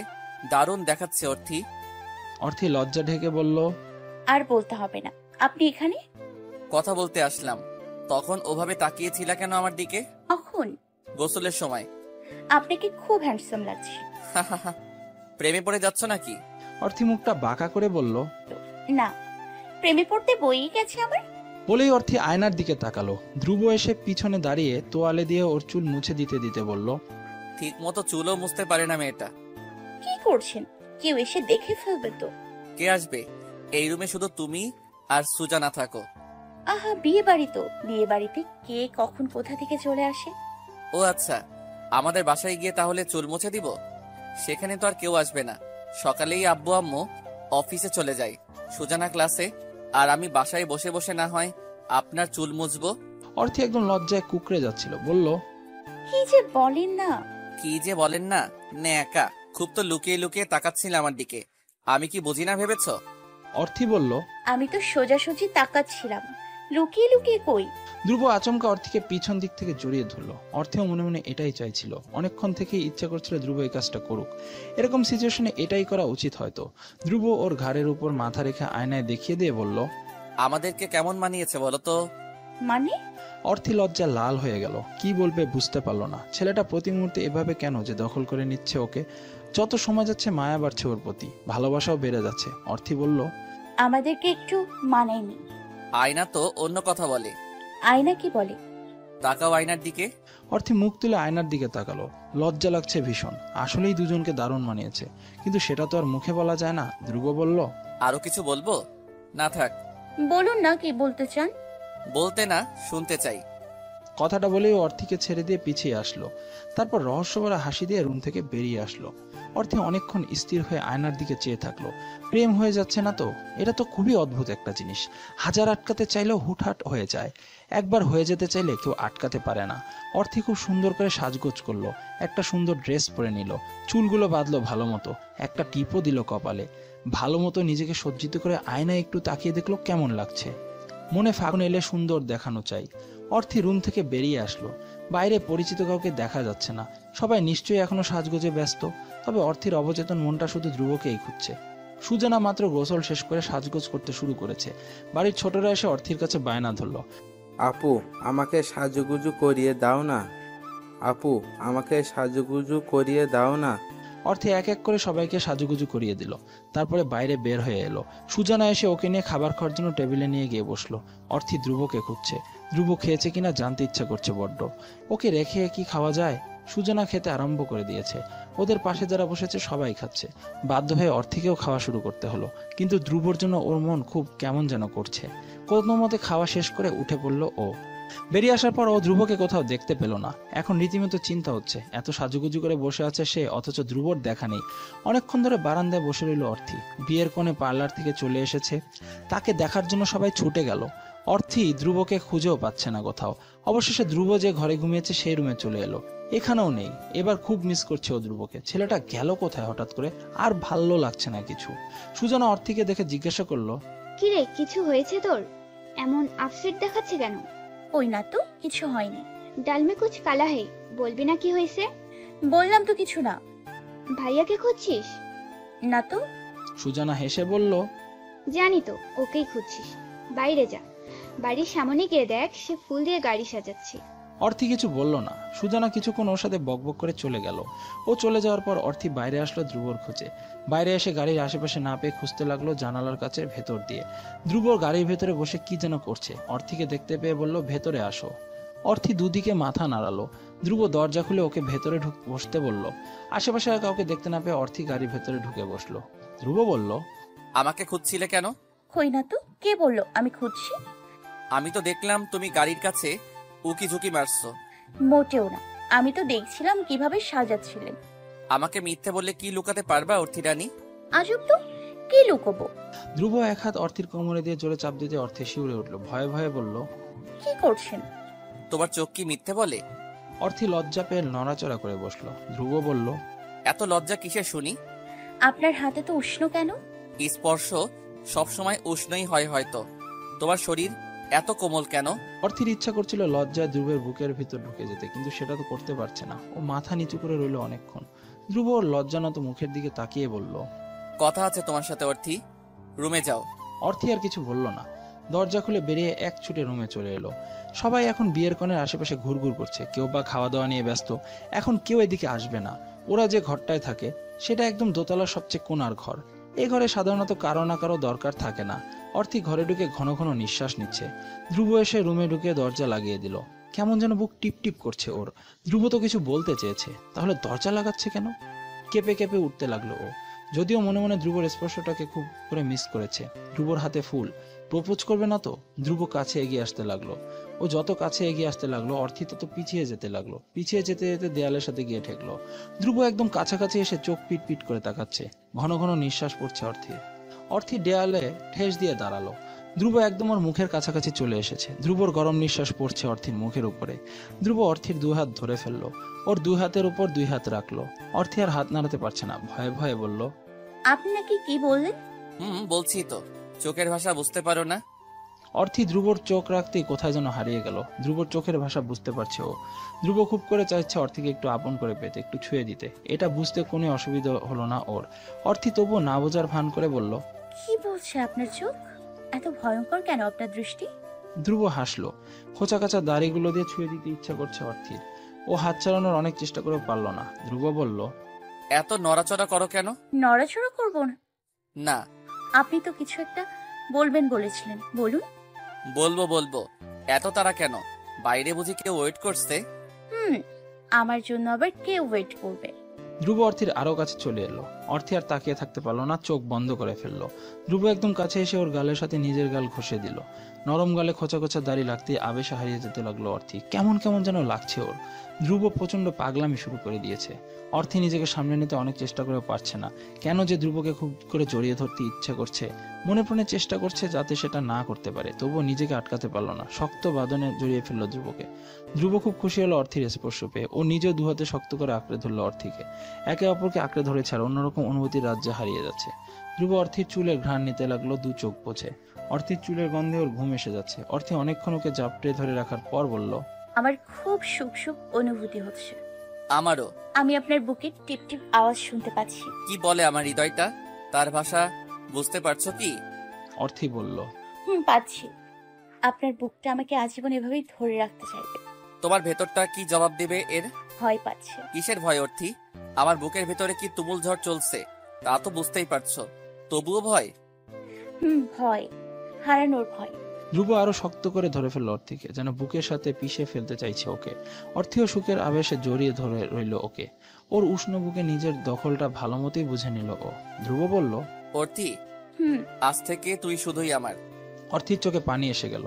দারুণ দেখাচ্ছে অর্থি। অর্থি লজ্জা ঢেকে বলল, আর বলতে হবে না। আপনি এখানে? কথা বলতে আসলাম। তখন ওভাবে তাকিয়েছিলা কেন আমার দিকে? কখন? গোসলের সময়। আপনাকে খুব হ্যান্ডসাম লাগছে। প্রেমে পড়ে যাচ্ছ নাকি? অর্থি মুখটা বাঁকা করে বলল। না, প্রেমে পড়তে বইই গেছে আমার। বলেই অর্থি আয়নার দিকে তাকালো। ধ্রুব এসে পিছনে দাঁড়িয়ে তোয়ালে দিয়ে ওর চুল মুছে দিতে দিতে বলল, ঠিক মতো চুলও মুছতে পারে না মেয়েটা। কি করছেন? কেউ এসে দেখে ফেলবে তো। কে আসবে? এই রুমে শুধু তুমি আর সুজানা থাকো। আহা, বিয়ে বাড়ি তো। বিয়ে বাড়িতে কে কখন কোথা থেকে চলে আসে। ও আচ্ছা, আমাদের বাসায় গিয়ে তাহলে চুল মুছে দিব? সেখানে তো আর কেউ আসবে না। সকালেই আব্বু আম্মু অফিসে চলে যায়, সুজানা ক্লাসে, আর আমি বাসায় বসে বসে না হয় আপনার চুল মুছবো। অর্থি একদম লজ্জায় কুকড়ে যাচ্ছিল। বলল, কি যে বলেন না। কি যে বলেন না? একা খুব তো লুকিয়ে লুকিয়ে তাকাচ্ছিল আমার দিকে। আমি কি বুঝি না ভেবেছ? অর্থি বলল, আমি তো সোজাসুজি তাকাচ্ছিলাম, লুকিয়ে লুকিয়ে কই। ধ্রুব আচমকা অর্থিকে পিছন দিক থেকে জড়িয়ে ধরলো। অর্থেও মনে মনে এটাই চাইছিল। অনেকক্ষণ থেকেই ইচ্ছা করছিল ধ্রুব এই কাজটা করুক। এরকম সিচুয়েশনে এটাই করা উচিত হয়তো। ধ্রুব ওর ঘাড়ের উপর মাথা রেখে আয়নায় দেখিয়ে দিয়ে বলল, আমাদেরকে কেমন মানিয়েছে বলো তো? মানে? অর্থি লজ্জা লাল হয়ে গেল। কি বলবে বুঝতে পারলো না। ছেলেটা প্রতি মুহূর্তে এভাবে কেন যে দখল করে নিচ্ছে ওকে। যত সময় যাচ্ছে মায়া বাড়ছে ওর প্রতি, ভালোবাসাও বেড়ে যাচ্ছে। অর্থি বলল, আমাদেরকে একটু মানায়নি। আয়না তো অন্য কথা বলে। আয়না কি বলে? তাকাও আয়নার দিকে। অর্থি মুখ তুলে আয়নার দিকে তাকালো। লজ্জা লাগছে ভীষণ। আসলেই দুজনকে দারুণ মানিয়েছে, কিন্তু সেটা তো আর মুখে বলা যায় না। ধ্রুব বলল, আরো কিছু বলবো? না থাক। বলুন না, কি বলতে চান। বলতে না, শুনতে চাই। কথাটা বলেই ও অর্থিকে ছেড়ে দিয়ে পিছিয়ে আসলো। তারপর রহস্যভরা হাসি দিয়ে রুম থেকে বেরিয়ে আসলো। অর্থি অনেকক্ষণ স্থির হয়ে আয়নার দিকে চেয়ে থাকলো। প্রেম হয়ে যাচ্ছে না তো? এটা তো খুবই অদ্ভুত একটা জিনিস। হাজার আটকাতে চাইলেও হুটহাট হয়ে যায়। একবার হয়ে যেতে চাইলে কেউ আটকাতে পারে না। অর্থি খুব সুন্দর করে সাজগোজ করলো। একটা সুন্দর ড্রেস পরে নিল, চুলগুলো বাঁধলো ভালো মতো, একটা টিপও দিল কপালে। ভালো মতো নিজেকে সজ্জিত করে আয়নায় একটু তাকিয়ে দেখলো কেমন লাগছে। মনে ফাগুন এলে সুন্দর দেখানো চাই। অর্থি রুম থেকে বেরিয়ে আসলো। বাইরে পরিচিত কাউকে দেখা যাচ্ছে না। সবাই নিশ্চয়ই এখনো সাজগোজে ব্যস্ত। তবে অর্থির অবচেতন মনটা শুধু ধ্রুবকেই খুঁজছে। সুজানা মাত্র গোসল শেষ করে সাজগোজ করতে শুরু করেছে। বাড়ির ছোটরা এসে অর্থির কাছে বায়না ধরলো, আপু আমাকে সাজুগুজু করিয়ে দাও না, আপু আমাকে সাজুগুজু করিয়ে দাও না। অর্থে এক এক করে সবাইকে সাজুগুজু করিয়ে দিল। তারপরে বাইরে বের হয়ে এলো। সুজানা এসে ওকে নিয়ে খাবার খাওয়ার জন্য টেবিলে নিয়ে গিয়ে বসলো। অর্থি ধ্রুবকে খুঁজছে। ধ্রুব খেয়েছে কিনা জানতে ইচ্ছা করছে বড্ড। ওকে রেখে কি খাওয়া যায়? সুজানা খেতে আরম্ভ করে দিয়েছে। ওদের পাশে যারা বসেছে সবাই খাচ্ছে। বাধ্য হয়ে অর্থিকেও খাওয়া শুরু করতে হলো। কিন্তু ধ্রুবর জন্য ওর মন খুব কেমন যেন করছে। কোনো মতে খাওয়া শেষ করে উঠে পড়ল ও। বেরিয়ে আসার পর ও ধ্রুবকে কোথাও দেখতে পেল না। এখন রীতিমতো চিন্তা হচ্ছে, এত সাজুগুজু করে বসে আছে সে, অথচ ধ্রুবর দেখা নেই। অনেকক্ষণ ধরে বারান্দায় বসে রইল অর্থি। বিয়ের কোণে পার্লার থেকে চলে এসেছে। তাকে দেখার জন্য সবাই ছুটে গেল। অর্থি ধ্রুবকে খুঁজেও পাচ্ছে না কোথাও। অবশেষে ধ্রুব যে ঘরে ঘুমিয়েছে সেই রুমে চলে এলো, এখানেও নেই। এবার খুব মিস করছে ও ধ্রুবকে। ছেলেটা গেল কোথায় হঠাৎ করে, আর ভালো লাগছে না কিছু। সুজনা অর্থিকে দেখে জিজ্ঞাসা করলো, কিরে, কিছু হয়েছে তোর? এমন আপসেট দেখাচ্ছে কেন? ওই না তো, কিছু হয়নি। ডাল মে কুছ কালা হে, বলবি না কি হয়েছে? বললাম তো কিছু না। ভাইয়াকে খুঁজছিস? না তো। সুজনা হেসে বলল, জানি তো, ওকেই খুঁজছিস। বাইরে যা, বাড়ির সামনে গিয়ে দেখ, সে ফুল দিয়ে গাড়ি সাজাচ্ছে। অর্থি কিছু বলল না। সুজনা কিছুক্ষণ ওর সাথে বকবক করে চলে গেল। ও চলে যাওয়ার পর অর্থি বাইরে আসলো ধ্রুবর খোঁজে। বাইরে এসে গাড়ির আশেপাশে না পেয়ে খুঁজতে লাগলো জানালার কাছে ভেতর দিয়ে। ধ্রুব গাড়ির ভেতরে বসে কি যেন করছে। অর্থিকে দেখতে পেয়ে বলল, ভেতরে আসো। অর্থি দুদিকে মাথা নাড়ালো। ধ্রুব দরজা খুলে ওকে ভেতরে বসতে বলল। আশেপাশে আর কাউকে দেখতে না পেয়ে অর্থি গাড়ির ভেতরে ঢুকে বসলো। ধ্রুব বলল, আমাকে খুঁজছিলে কেন? কই না তো, কে বললো আমি খুঁজছি? আমি তো দেখলাম তুমি গাড়ির কাছে উকি ঝুঁকি মারছো। মোটেও না, আমি তো দেখছিলাম কিভাবে সাজাচ্ছিলেন। আমাকে মিথ্যে বললে কি লুকাতে পারবা অর্থি রানী? আজব তো, কি লুকোবো? ধ্রুব এক হাত অর্থির কোমরে দিয়ে জোরে চাপ দিতে অর্থে শিউরে উঠলো। ভয়ে ভয়ে বলল, কি করছেন? তোমার চোখ কি মিথ্যে বলে? অর্থি লজ্জা পেয়ে নড়াচড়া করে বসলো। ধ্রুব বলল, এত লজ্জা কিসের শুনি? আপনার হাতে তো উষ্ণ কেন? স্পর্শ সবসময় উষ্ণই হয় হয়তো। তোমার শরীর এত কোমল কেন? অর্থির ইচ্ছা করছিল লজ্জায় ধ্রুবের বুকের ভিতর ঢুকে যেতে, কিন্তু সেটা তো করতে পারছে না। ও মাথা নিচু করে রইল অনেকক্ষণ। ধ্রুব ওর লজ্জানত মুখের দিকে তাকিয়ে বলল, কথা আছে তোমার সাথে অর্থি, রুমে যাও। অর্থি আর কিছু বলল না। দরজা খুলে বেরিয়ে এক ছুটে রুমে চলে এলো। সবাই এখন বিয়ের কনের আশেপাশে ঘুরঘুর করছে, কেউ বা খাওয়া দাওয়া নিয়ে ব্যস্ত। এখন কেউ এদিকে আসবে না। ওরা যে ঘরটায় থাকে সেটা একদম দোতলার সবচেয়ে কোণার ঘর। এই ঘরে সাধারণত কারো না কারো দরকার থাকে না। অর্থি ঘরে ঢুকে ঘন ঘন নিঃশ্বাস নিচ্ছে। ধ্রুব এসে রুমে ঢুকে দরজা লাগিয়ে দিল। কেমন যেন বুক টিপ টিপ করছে ওর। ধ্রুব তো কিছু বলতে চেয়েছে, তাহলে দরজা লাগাচ্ছে কেন? কেঁপে কেঁপে উঠতে লাগলো ও। যদিও মনে মনে ধ্রুবর স্পর্শটাকে খুব করে মিস করেছে। ধ্রুবর হাতে ফুল, প্রপোজ করবে না তো? ধ্রুব কাছে এগিয়ে আসতে লাগলো। ও যত কাছে এগিয়ে আসতে লাগলো অর্থি তত পিছিয়ে যেতে লাগলো। পিছিয়ে যেতে যেতে দেয়ালের সাথে গিয়ে ঠেকলো। ধ্রুব একদম কাছাকাছি এসে চোখ পিট পিট করে তাকাচ্ছে। ঘন ঘন নিঃশ্বাস পড়ছে অর্থির। অর্থি দেয়ালে ঠেস দিয়ে দাঁড়ালো। ধ্রুব একদম ওর মুখের কাছাকাছি চলে এসেছে। ধ্রুবর গরম নিঃশ্বাস পড়ছে অর্থির মুখের উপরে। ধ্রুব অর্থির দুই হাত ধরে ফেললো। ওর দুই হাতের উপর দুই হাত রাখলো। অর্থি আর হাত নাড়াতে পারছে না, ভয়ে ভয়ে বলল, আপনি নাকি কি বললেন? বলছি তো, চোখের ভাষা বুঝতে পারো না? অর্থি ধ্রুবর চোখ রাখতেই কোথায় যেন হারিয়ে গেল। ধ্রুবর চোখের ভাষা বুঝতে পারছে ও। ধ্রুব খুব করে চাইছে অর্থিকে একটু আপন করে পেতে, একটু ছুঁয়ে দিতে। এটা বুঝতে কোনো অসুবিধা হলো না ওর। অর্থি তবুও না বোঝার ভান করে বলল, কি বলছে আপনার চোখ? এত ভয়ঙ্কর কেন আপনার দৃষ্টি? ধ্রুব হাসলো। খোঁচা কাচা দাড়িগুলো দিয়ে ছুঁয়ে দিতে ইচ্ছা করছে অর্থির। ও হাত চালানোর অনেক চেষ্টা করেও পারল না। ধ্রুব বলল, এত নড়াচড়া করো কেন? নড়াচড়া করবো না? না। আপনি তো কিছু একটা বলবেন বলেছিলেন, বলুন। বলবো। এত তারা কেন? বাইরে বুঝি কেউ ওয়েট করছে? আমার জন্য আবার কে ওয়েট করবে? ধ্রুব অর্থির আরো কাছে চলে এলো। অর্থি আর তাকিয়ে থাকতে পারলো না, চোখ বন্ধ করে ফেললো। ধ্রুব একদম কাছে এসে ওর গালের সাথে নিজের গাল ঘষে দিল। নরম গালে খোঁচা খোঁচা দাড়ি লাগতে আবেশে হারিয়ে যেতে লাগলো অর্থি। কেমন কেমন যেন লাগছে ওর। ধ্রুব প্রচন্ড পাগলামি শুরু করে দিয়েছে। অর্থি নিজেকে সামনে নিতে অনেক চেষ্টা করেও পারছে না। কেন যে ধ্রুবকে খুব করে জড়িয়ে ধরতে ইচ্ছে করছে, মনে প্রাণে চেষ্টা করছে যাতে সেটা না করতে পারে, তবুও নিজেকে আটকাতে পারলো না। শক্ত বাঁধনে জড়িয়ে ফেললো ধ্রুবকে। ধ্রুব খুব খুশি হলো অর্থির স্পর্শ পেয়ে। ও নিজেও দুহাতে শক্ত করে আঁকড়ে ধরলো অর্থিকে। একে অপরকে আঁকড়ে ধরেছে আর অন্যরকম অনুভূতির রাজ্যে হারিয়ে যাচ্ছে। ধ্রুব অর্থির চুলের ঘ্রাণ নিতে লাগলো দু চোখ পোছে। অর্থির চুলের গন্ধে ওর ঘুম এসে যাচ্ছে। অর্থি অনেকক্ষণ ওকে জাপটে ধরে রাখার পর বলল, আমার খুব সুখ সুখ অনুভূতি হচ্ছে। আমারও। আমি আপনার বুকের টিপ টিপ আওয়াজ শুনতে পাচ্ছি। কি বলে আমার হৃদয়টা? তার ভাষা বুঝতে পারছো কি? অর্থি বলল, পাচ্ছি। আপনার বুকটা আমাকে আজীবন এভাবেই ধরে রাখতে চাইবে। তোমার ভেতরটা কি জবাব দেবে এর? ভয় পাচ্ছে। কিসের ভয় অর্থি? আমার বুকের ভেতরে কি তুমুল ঝড় চলছে, তা তো বুঝতেই পারছো। তবুও ভয়? ভয়, হারানোর ভয়। ধ্রুব আরো শক্ত করে ধরে ফেললো অর্থিকে, যেন বুকের সাথে পিষে ফেলতে চাইছে ওকে। অর্থিও সুখের আবেশে জড়িয়ে ধরে রইল ওকে। ওর উষ্ণ বুকে নিজের দখলটা ভালো মতোই বুঝে নিল ও। ধ্রুব বলল, অর্থি, আজ থেকে তুই শুধুই আমার। অর্থির চোখে পানি এসে গেল।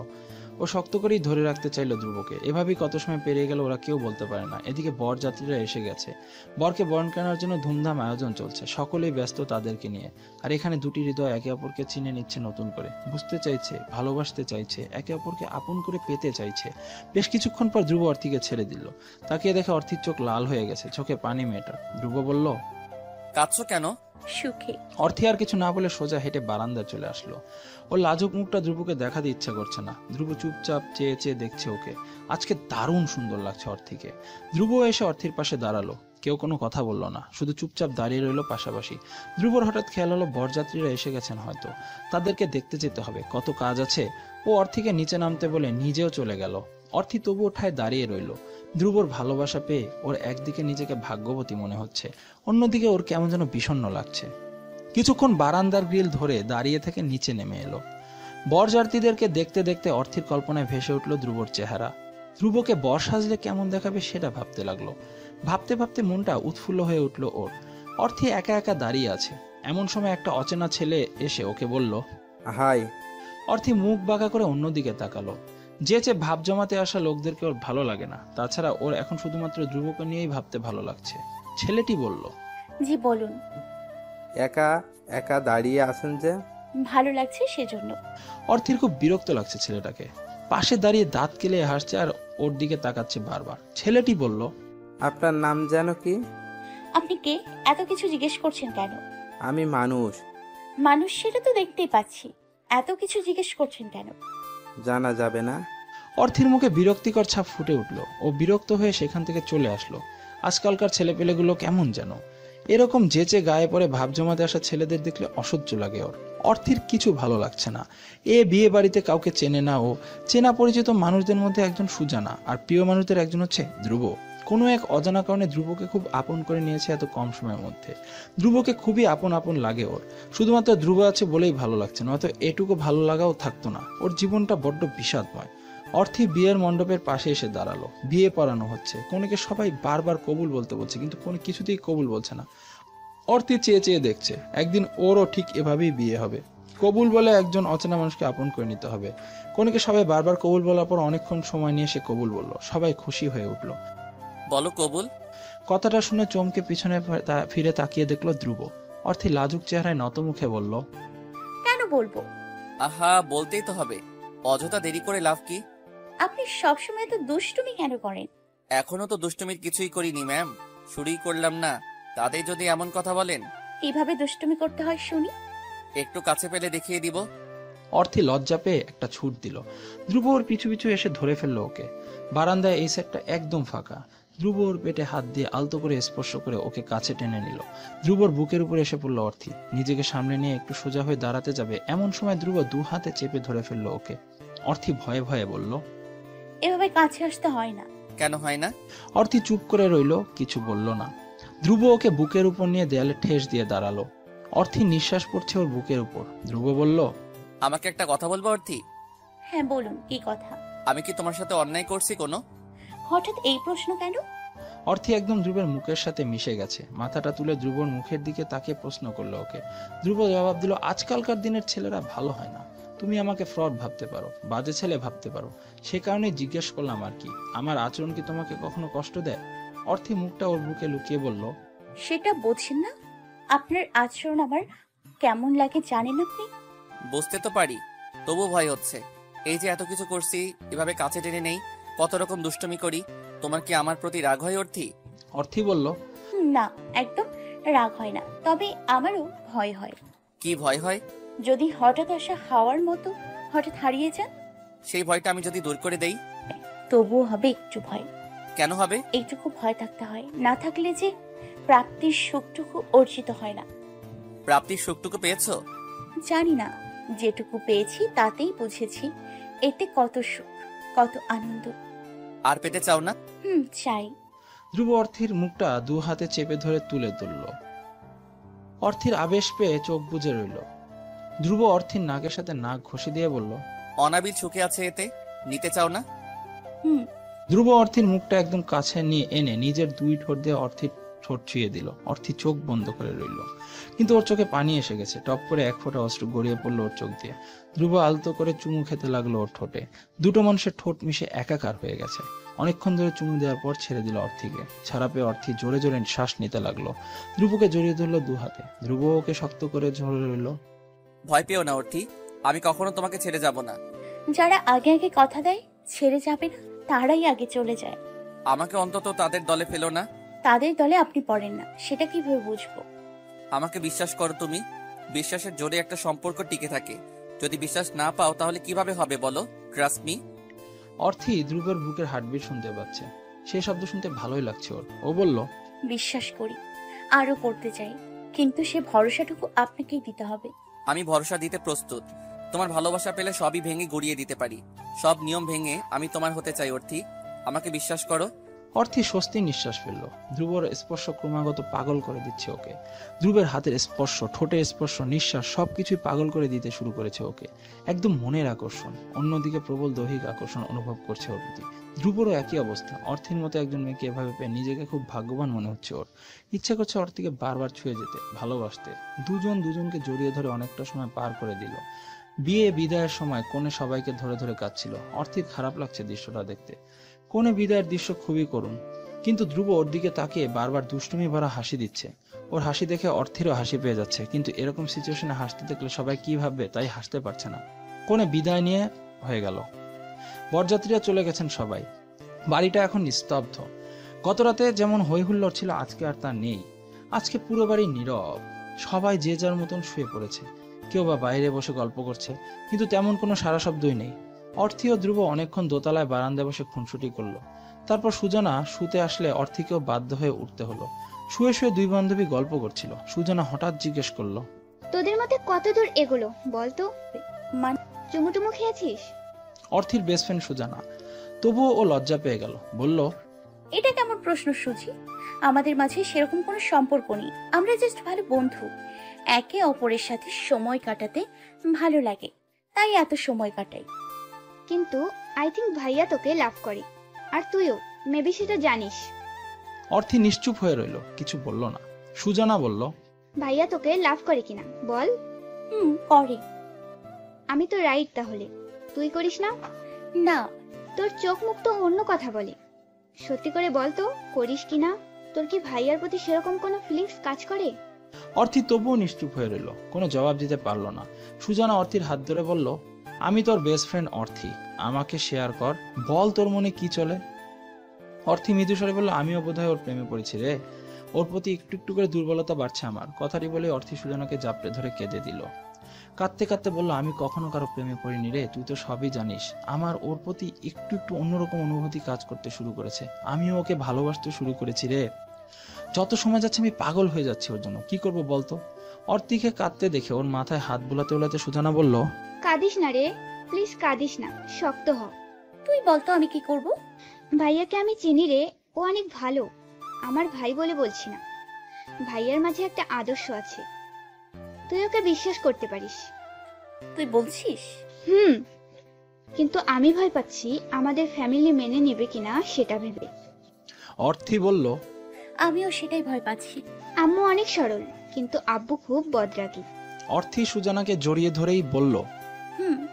ও ও শক্ত করেই ধরে রাখতে চাইল ধ্রুবকে। এভাবেই কত সময় পেরিয়ে গেল ওরা কেউ বলতে পারে না। এদিকে বরযাত্রীরা এসে গেছে, বরকে বরণ কেনার জন্য ধুমধাম আয়োজন চলছে, সকলেই ব্যস্ত তাদেরকে নিয়ে। আর এখানে দুটি হৃদয় একে অপরকে চিনে নিচ্ছে নতুন করে, বুঝতে চাইছে, ভালোবাসতে চাইছে, একে অপরকে আপন করে পেতে চাইছে। বেশ কিছুক্ষণ পর ধ্রুব অর্থিকে ছেড়ে দিল। তাকিয়ে দেখে অর্থির চোখ লাল হয়ে গেছে, চোখে পানি মেয়েটার। ধ্রুব বলল, কাঁদছো কেন? সুখে। অর্থি আর কিছু না বলে সোজা হেঁটে বারান্দায় চলে আসলো। ওর লাজুক মুখটা ধ্রুবকে দেখাতে ইচ্ছা করছে না। ধ্রুব চুপচাপ চেয়ে চেয়ে দেখছে ওকে। আজকে দারুণ সুন্দর লাগছে অর্থিকে। ধ্রুব এসে অর্থির পাশে দাঁড়ালো। কেউ কোনো কথা বলল না, শুধু চুপচাপ দাঁড়িয়ে রইল পাশাপাশি। ধ্রুবর হঠাৎ খেয়াল হলো বরযাত্রীরা এসে গেছেন, হয়তো তাদেরকে দেখতে যেতে হবে, কত কাজ আছে। ও অর্থিকে নিচে নামতে বলে নিজেও চলে গেল। অর্থি তবু ঠায় দাঁড়িয়ে রইল। ধ্রুবর ভালোবাসা পেয়ে ওর একদিকে নিজেকে ভাগ্যবতী মনে হচ্ছে, অন্যদিকে ওর কেমন যেন বিষণ্ণ লাগছে। কিছুক্ষণ বারান্দার গ্রিল ধরে দাঁড়িয়ে থেকে নিচে নেমে এলো। বরযাত্রীদেরকে দেখতে দেখতে অর্থির কল্পনায় ভেসে উঠল ধ্রুবর চেহারা। ধ্রুবকে বর সাজলে কেমন দেখাবে সেটা ভাবতে লাগলো। ভাবতে ভাবতে মনটা উৎফুল্ল হয়ে উঠল ওর। অর্থি একা একা দাঁড়িয়ে আছে। এমন সময় একটা অচেনা ছেলে এসে ওকে বলল, হাই। অর্থি মুখ বাঁকা করে অন্যদিকে তাকালো। যে ভাব জমাতে আসা লোকদেরকে ওর ভালো লাগে না। তাছাড়া ওর এখন শুধুমাত্র ধ্রুবকে নিয়েই ভাবতে ভালো লাগছে। ছেলেটি বলল, জি বলুন। একা একা দাঁড়িয়ে আছেন যে? ভালো লাগছে সেজন্য। অর্থির খুব বিরক্ত লাগছে ছেলেটাকে। পাশে দাঁড়িয়ে দাঁত কেলে হাসছে আর ওর দিকে তাকাচ্ছে বারবার। ছেলেটি বলল, আপনার নাম যেন কি? আপনি কে? এত কিছু জিজ্ঞেস করছেন কেন? আমি মানুষ। মানুষ সেটা তো দেখতেই পাচ্ছি, এত কিছু জিজ্ঞেস করছেন কেন? জানা যাবে না? অর্থির মুখে বিরক্তিকর ছাপ ফুটে উঠল। ও বিরক্ত হয়ে সেখান থেকে চলে আসলো। আজকালকার ছেলেপেলেগুলো কেমন যেন, এরকম যেচে গায়ে পড়ে ভাব জমাতে আসা ছেলেদের দেখলে অসহ্য লাগে ওর। অর্থির কিছু ভালো লাগছে না। এ বিয়ে বাড়িতে কাউকে চেনে না ও। চেনা পরিচিত মানুষদের মধ্যে একজন সুজানা, আর প্রিয় মানুষদের একজন হচ্ছে ধ্রুব। কোনো এক অজানা কারণে ধ্রুবকে খুব আপন করে নিয়েছে এত কম সময়ের মধ্যে। ধ্রুবকে খুবই আপন আপন লাগে ওর। শুধুমাত্র ধ্রুব আছে বলেই ভালো লাগছে, নয়তো এটুকু ভালো লাগাও থাকতো না। ওর জীবনটা বড্ড বিষাদময়। অর্থি বিয়ের মণ্ডপের পাশে এসে দাঁড়ালো। বিয়ে পড়ানো হচ্ছে। কনেকে সবাই বারবার কবুল বলতে বলছে, কিন্তু কোনো কিছুতেই কবুল বলছে না। অর্থি চেয়ে চেয়ে দেখছে একদিন ওরও ঠিক এভাবেই বিয়ে হবে। কবুল বলে একজন অচেনা মানুষকে আপন করে নিতে হবে। কনেকে সবাই বারবার কবুল বলার পর অনেকক্ষণ সময় নিয়ে সে কবুল বলল। সবাই খুশি হয়ে উঠল। বলো কবুল। কথাটা শুনে চমকে পিছনে ফিরে তাকিয়ে দেখলো ধ্রুব। অর্থি লাজুক চেহারায় নত মুখে বলল, কেন বলবো? আহা, বলতেই তো হবে, অযথা দেরি করে লাভ কি? আপনি সবসময় এত দুষ্টুমি কেন করেন? এখনো তো দুষ্টুমির কিছুই করিনি ম্যাম, শুরুই করলাম না, তাদের যদি এমন কথা বলেন। কিভাবে দুষ্টুমি করতে হয় শুনি। একটু কাছে পেলে দেখিয়ে দিব। অর্থি লজ্জা পেয়ে একটা ছুট দিল। ধ্রুব ওর পিছু পিছু এসে ধরে ফেললো ওকে। বারান্দায় এই সেটটা একদম ফাঁকা। ধ্রুব ওর পেটে হাত দিয়ে আলতো করে স্পর্শ করে ওকে কাছে টেনে নিল। ধ্রুবর বুকের উপর এসে পড়লো অর্থি। নিজেকে সামনে নিয়ে একটু সোজা হয়ে দাঁড়াতে যাবে, এমন সময় ধ্রুব দু হাতে চেপে ধরে ফেললো ওকে। অর্থি ভয়ে ভয়ে বলল, এভাবে কাছে আসতে হয় না। কেন হয় না? অর্থি চুপ করে রইল, কিছু বলল না। ধ্রুব ওকে বুকের উপর নিয়ে দেয়ালে ঠেস দিয়ে দাঁড়ালো। অর্থি নিঃশ্বাস পড়ছে ওর বুকের উপর। ধ্রুব বলল, আমাকে একটা কথা বলবো অর্থি? হ্যাঁ বলুন, কি কথা? আমি কি তোমার সাথে অন্যায় করছি কোনো? হঠাৎ এই প্রশ্ন কেন? অর্থি একদম ধ্রুবের মুখের সাথে মিশে গেছে। মাথাটা তুলে ধ্রুবর মুখের দিকে তাকিয়ে প্রশ্ন করলো ওকে। ধ্রুব জবাব দিল, আজকালকার দিনের ছেলেরা ভালো হয় না। তুমি আমাকে ফ্রড ভাবতে পারো, বাজে ছেলে ভাবতে পারো, সে কারণে জিজ্ঞেস করলাম আর কি। আমার আচরণ কি তোমাকে কখনো কষ্ট দেয়? অর্থি মুখটা ওর বুকে লুকিয়ে বলল, সেটা বোঝেন না? আপনার আচরণ আমার কেমন লাগে জানেন আপনি? বুঝতে তো পারি, তবু ভয় হচ্ছে। এই যে এত কিছু করছি, এভাবে কাছে টেনে নেই, কত রকম দুষ্টুমি করি, তোমার কি আমার প্রতি রাগ হয় অর্থি? অর্থি বলল, না, একদম রাগ হয় না, তবে আমারও ভয় হয়। কি ভয় হয়? যদি হঠাৎ আসা হাওয়ার মতো হঠাৎ হারিয়ে যান। সেই ভয়টা আমি যদি দূর করে দেই? তবুও হবে একটু ভয়। কেন হবে? এইটুকু ভয় থাকতে হয়, না থাকলে যে প্রাপ্তির সুখটুকু অর্জিত হয় না। প্রাপ্তির সুখটুকু পেয়েছো? জানি না, যেটুকু পেয়েছি তাতেই বুঝেছি এতে কত সুখ, কত আনন্দ। আর পেতে চাও না? চাই। ধ্রুব অর্থির মুখটা দু হাতে চেপে ধরে তুলে তুলল। অর্থির আবেশ পেয়ে চোখ বুজে রইল। ধ্রুব অর্থির নাকের সাথে নাক ঘষে দিয়ে বলল, অনাবিল সুখে আছে এতে, নিতে চাও না? হুম। ধ্রুব অর্থির মুখটা একদম কাছে নিয়ে এনে নিজের দুই ঠোঁট দিয়ে অর্থির ঠোঁট ছুঁয়ে দিল। অর্থি চোখ বন্ধ করে রইল, কিন্তু ওর চোখে পানি এসে গেছে। টপ করে এক ফোঁটা অশ্রু গড়িয়ে পড়লো ওর চোখ দিয়ে। ধ্রুব আলতো করে চুমু খেতে লাগলো ওর ঠোঁটে। দুটো মানুষের ঠোঁট মিশে একাকার হয়ে গেছে। অনেকক্ষণ ধরে চুমু দেওয়ার পর ছেড়ে দিল অর্থিকে। ছাড়া পেয়ে অর্থি জোরে জোরে শ্বাস নিতে লাগলো। ধ্রুবকে জড়িয়ে ধরলো দু হাতে। ধ্রুব ওকে শক্ত করে ধরে রইল। ভয় পেও না অর্থি, আমি কখনো তোমাকে ছেড়ে যাব না। যারা আগে আগে কথা দেয় ছেড়ে যাবে না, তারাই আগে চলে যায়। আমাকে অন্তত তাদের দলে ফেলো না। তাদের দলে আপনি পড়েন না, সেটা কিভাবে বুঝবো? আমাকে বিশ্বাস করো তুমি। বিশ্বাসের জোরে একটা সম্পর্ক টিকে থাকে। যদি বিশ্বাস না পাও তাহলে কিভাবে হবে বলো? Trust me. অর্থি ধ্রুবের বুকের হার্টবিট শুনতে পাচ্ছে। সেই শব্দ শুনতে ভালোই লাগছে ওর। ও বলল, বিশ্বাস করি, আরো করতে চাই, কিন্তু সে ভরসাটুকু আপনাকেই দিতে হবে। আমি ভরসা দিতে প্রস্তুত। তোমার ভালোবাসা পেলে সবই ভেঙে গুড়িয়ে দিতে পারি। সব নিয়ম ভেঙে আমি তোমার হতে চাই অর্থি। আমাকে বিশ্বাস করো। অর্থি স্বস্তির নিঃশ্বাস ফেলল। ধ্রুবর স্পর্শ ক্রমাগত পাগল করে দিচ্ছে ওকে। ধ্রুবের হাতের স্পর্শ, ঠোঁটের স্পর্শ, নিঃশ্বাস সবকিছুই পাগল করে দিতে শুরু করেছে ওকে। একদম মনের আকর্ষণ, অন্যদিকে প্রবল দৈহিক আকর্ষণ অনুভব করছে ওর প্রতি। ধ্রুবরও একই অবস্থা। অর্থির মতো একজন মেয়েকে এভাবে পেয়ে নিজেকে খুব ভাগ্যবান মনে হচ্ছে ওর। ইচ্ছা করছে অর্থিকে বারবার ছুঁয়ে যেতে, ভালোবাসতে। দুজন দুজনকে জড়িয়ে ধরে অনেকটা সময় পার করে দিল। বিয়ে বিদায়ের সময় কোণে সবাইকে ধরে ধরে কাঁদছিল। অর্থির খারাপ লাগছে দৃশ্যটা দেখতে। কোণে বিদায়ের দৃশ্য খুবই করুণ, কিন্তু ধ্রুব ওর দিকে তাকিয়ে বারবার দুষ্টুমি ভরা হাসি দিচ্ছে। ওর হাসি দেখে অর্থেরও হাসি পেয়ে যাচ্ছে, কিন্তু এরকম সিচুয়েশনে হাসতে দেখলে সবাই কি ভাববে তাই হাসতে পারছে না। কোণে বিদায় নিয়ে হয়ে গেল। বরযাত্রীরা চলে গেছেন সবাই। বাড়িটা এখন নিস্তব্ধ। গত রাতে যেমন হই হুল্লোড় ছিল আজকে আর তা নেই। আজকে পুরো বাড়ি নীরব। সবাই যে যার মতন শুয়ে পড়েছে। কেউ বা বাইরে বসে গল্প করছে, কিন্তু তেমন কোনো সারা শব্দই নেই। অর্থি ও ধ্রুব অনেকক্ষণ দোতলায় বারান্দায় বসে খুনসুটি করলো। তারপর সুজনা শুতে আসলে অর্থিকেও বাধ্য হয়ে উঠতে হলো। শুয়ে শুয়ে দুই বান্ধবী গল্প করছিল। সুজনা হঠাৎ জিজ্ঞেস করলো, তোদের মতে কত দূর এগোলো বলতো? মানে চুমুটুমু খেয়েছিস? অর্থির বেস্ট ফ্রেন্ড সুজানা। তবুও ও লজ্জা পেয়ে গেল। বলল, এটা কেমন প্রশ্ন সুজি? আমাদের মাঝে সেরকম কোনো সম্পর্ক নেই, আমরা জাস্ট ভালো বন্ধু। একে অপরের সাথে সময় কাটাতে ভালো লাগে, তাই এত সময় কাটাই। কিন্তু আই থিঙ্ক ভাইয়া তোকে লাভ করে, আর তুইও মেবি সেটা জানিস। অর্থি নিশ্চুপ হয়ে রইল, কিছু বলল না। সুজানা বলল, ভাইয়া তোকে লাভ করে কিনা বল। করে। আমি তো রাইট, তাহলে তুই করিস না? না। তোর চোখ মুখ তো অন্য কথা বলে। সত্যি করে বল তো, করিস কিনা? তোর কি ভাইয়ার প্রতি সেরকম কোনো ফিলিংস কাজ করে? অর্থি তবুও নিশ্চুপ হয়ে রইল, কোনো জবাব দিতে পারল না। সুজানা অর্থির হাত ধরে বলল, আমি তোর বেস্ট ফ্রেন্ড অর্থি, আমাকে শেয়ার কর, বল তোর মনে কি চলে। অর্থি মৃদুস্বরে বলল, আমিও বোধহয় ওর প্রেমে পড়েছি রে। ওর প্রতি একটু একটু করে দুর্বলতা বাড়ছে আমার। কথাটি বলে অর্থি সুজানাকে জাপটে ধরে কেঁদে দিল। কাঁদতে কাঁদতে বলল, আমি কখনো কারো প্রেমে পড়িনি রে, তুই তো সবই জানিস। আমার ওর প্রতি একটু একটু অন্যরকম অনুভূতি কাজ করতে শুরু করেছে। আমিও ওকে ভালোবাসতে শুরু করেছি রে। যত সময় যাচ্ছে আমি পাগল হয়ে যাচ্ছি ওর জন্য। কি করবো বলতো? অর্থিকে কাঁদতে দেখে ওর মাথায় হাত বুলাতে বুলাতে সুজানা বলল, কাঁদিস না রে, প্লিজ কাঁদিস না, শক্ত হ। তুই বলতো আমি কি করব? ভাইয়াকে আমি চিনি রে, ও অনেক ভালো। আমার ভাই বলে বলছি না, ভাইয়ার মাঝে একটা আদর্শ আছে, তুই ওকে বিশ্বাস করতে পারিস। তুই বলছিস? কিন্তু আমি ভয় পাচ্ছি আমাদের ফ্যামিলি মেনে নেবে কিনা সেটা ভেবে। অর্থি বলল, আমিও সেটাই ভয় পাচ্ছি। আম্মু অনেক সরল, কিন্তু আব্বু খুব বদরাগী। অর্থি সুজানাকে জড়িয়ে ধরেই বলল,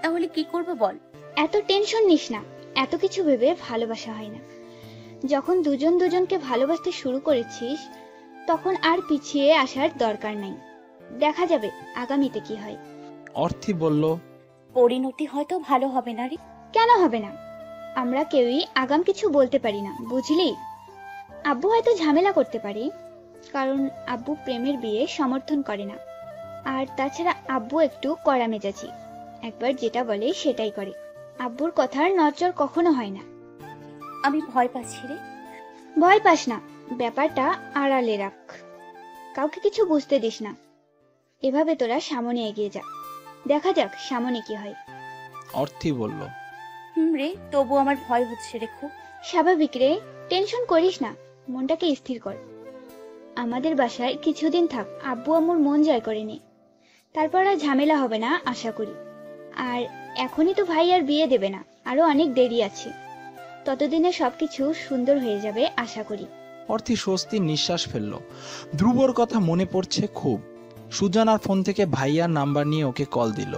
তাহলে কি করব বল? এত টেনশন নিস না, এত কিছু ভেবে ভালোবাসা হয় না। যখন দুজন দুজনকে ভালোবাসতে শুরু করেছিস তখন আর পিছিয়ে আসার দরকার নাই। দেখা যাবে আগামীতে কি হয়। অর্থি বলল, পরিণতি হয়তো ভালো হবে না রে। কেন হবে না? আমরা কেউই আগাম কিছু বলতে পারি না, বুঝলি? আব্বু হয়তো ঝামেলা করতে পারে, কারণ আব্বু প্রেমের বিয়ে সমর্থন করে না। আর তাছাড়া আব্বু একটু কড়া মেজাজি, একবার যেটা বলে সেটাই করে। আব্বুর কথার নড়চড় কখনো হয় না। আমি ভয় পাচ্ছি রে। ভয় পাস না, ব্যাপারটা আড়ালে রাখ, কাউকে কিছু বুঝতে দিস না। এভাবে তোরা সামনে এগিয়ে যা, দেখা যাক সামনে কি হয়। অর্থি বলল, রে, তবু আমার ভয় হচ্ছে রে খুব। স্বাভাবিক রে, টেনশন করিস না, মনটাকে স্থির কর। আমাদের বাসায় কিছুদিন থাক, আব্বু আম্মুর মন জয় করে নে, তারপর আর ঝামেলা হবে না আশা করি। আর এখনই তো ভাই আর বিয়ে দেবে না, আরো অনেক দেরি আছে। ততদিনে সবকিছু সুন্দর হয়ে যাবে আশা করি। অর্থি স্বস্তির নিঃশ্বাস ফেলল। ধ্রুবর কথা মনে পড়ছে খুব। সুজানার ফোন থেকে ভাইয়ার নাম্বার নিয়ে ওকে কল দিল।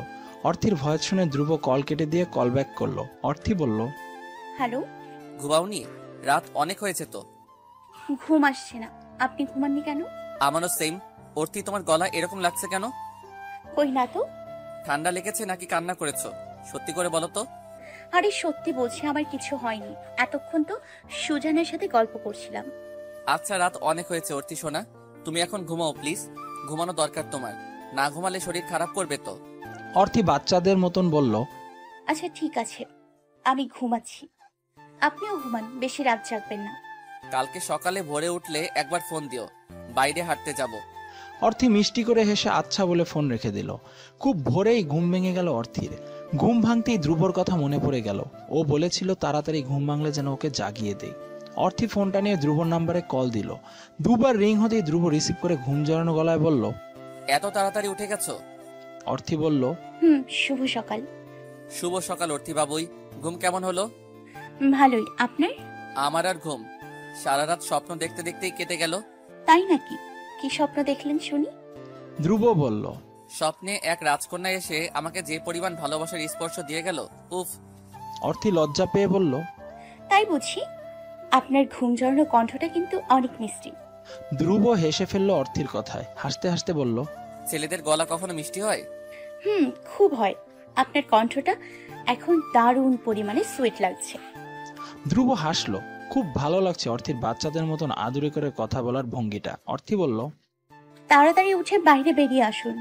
অর্থির ভয়েস শুনে ধ্রুব কল কেটে দিয়ে কল ব্যাক করলো। অর্থি বলল, হ্যালো। ঘুমাওনি? রাত অনেক হয়েছে তো। ঘুম আসছে না। আপনি ঘুমাননি কেন? আমারও সেম। অর্থি, তোমার গলা এরকম লাগছে কেন? কই না তো। ঠান্ডা লেগেছে নাকি কান্না করেছো? সত্যি করে বলো তো। আরে সত্যি বলছি, আমার কিছু হয়নি। এতক্ষণ তো সুজানের সাথে গল্প করছিলাম। আচ্ছা, রাত অনেক হয়েছে অর্থি সোনা, তুমি এখন ঘুমাও প্লিজ। ঘুমানো দরকার তোমার, না ঘুমালে শরীর খারাপ করবে তো। অর্থি বাচ্চাদের মতন বলল, আচ্ছা ঠিক আছে, আমি ঘুমাচ্ছি। আপনিও ঘুমান, বেশি রাত জাগবেন না। কালকে সকালে ভোরে উঠলে একবার ফোন দিও, বাইরে হাঁটতে যাব। অর্থি মিষ্টি করে হেসে আচ্ছা বলে ফোন রেখে দিল। খুব ভোরেই ঘুম ভেঙে গেল অর্থির। ঘুম ভাঙতেই ধ্রুবর কথা মনে পড়ে গেল। ও বলেছিল তাড়াতাড়ি ঘুম ভাঙলে যেন ওকে জাগিয়ে দেয়। অর্থি ফোনটা নিয়ে ধ্রুবর নাম্বারে কল দিল। দুবার রিং হতেই ধ্রুব রিসিভ করে ঘুম জড়ানো গলায় বলল, এত তাড়াতাড়ি উঠে গেছো? অর্থি বলল, শুভ সকাল। শুভ সকাল অর্থি বাবুই। ঘুম কেমন হলো? ভালোই। আপনার? আমার আর ঘুম, সারা রাত স্বপ্ন দেখতে দেখতেই কেটে গেল। তাই নাকি? কি স্বপ্ন দেখলেন শুনি? ধ্রুব বলল, স্বপ্নে এক রাজকন্যা এসে আমাকে যে পরিমাণ ভালোবাসার স্পর্শ দিয়ে গেল, উফ। অর্থি লজ্জা পেয়ে বলল, তাই বুঝি? আপনার ঘুম জড়ানো কণ্ঠটা কিন্তু অনেক মিষ্টি। ধ্রুব হেসে ফেলল অর্থির কথায়। হাসতে হাসতে বলল, ছেলেদের গলা কখনো মিষ্টি হয়? খুব হয়। আপনার কণ্ঠটা এখন দারুণ পরিমাণে সুইট লাগছে। ধ্রুব হাসলো। খুব ভালো লাগছে অর্থির বাচ্চাদের মতন আদুরে করে কথা বলার ভঙ্গিটা। অর্থি বলল, তাড়াতাড়ি উঠে বাইরে বেরিয়ে আসুন,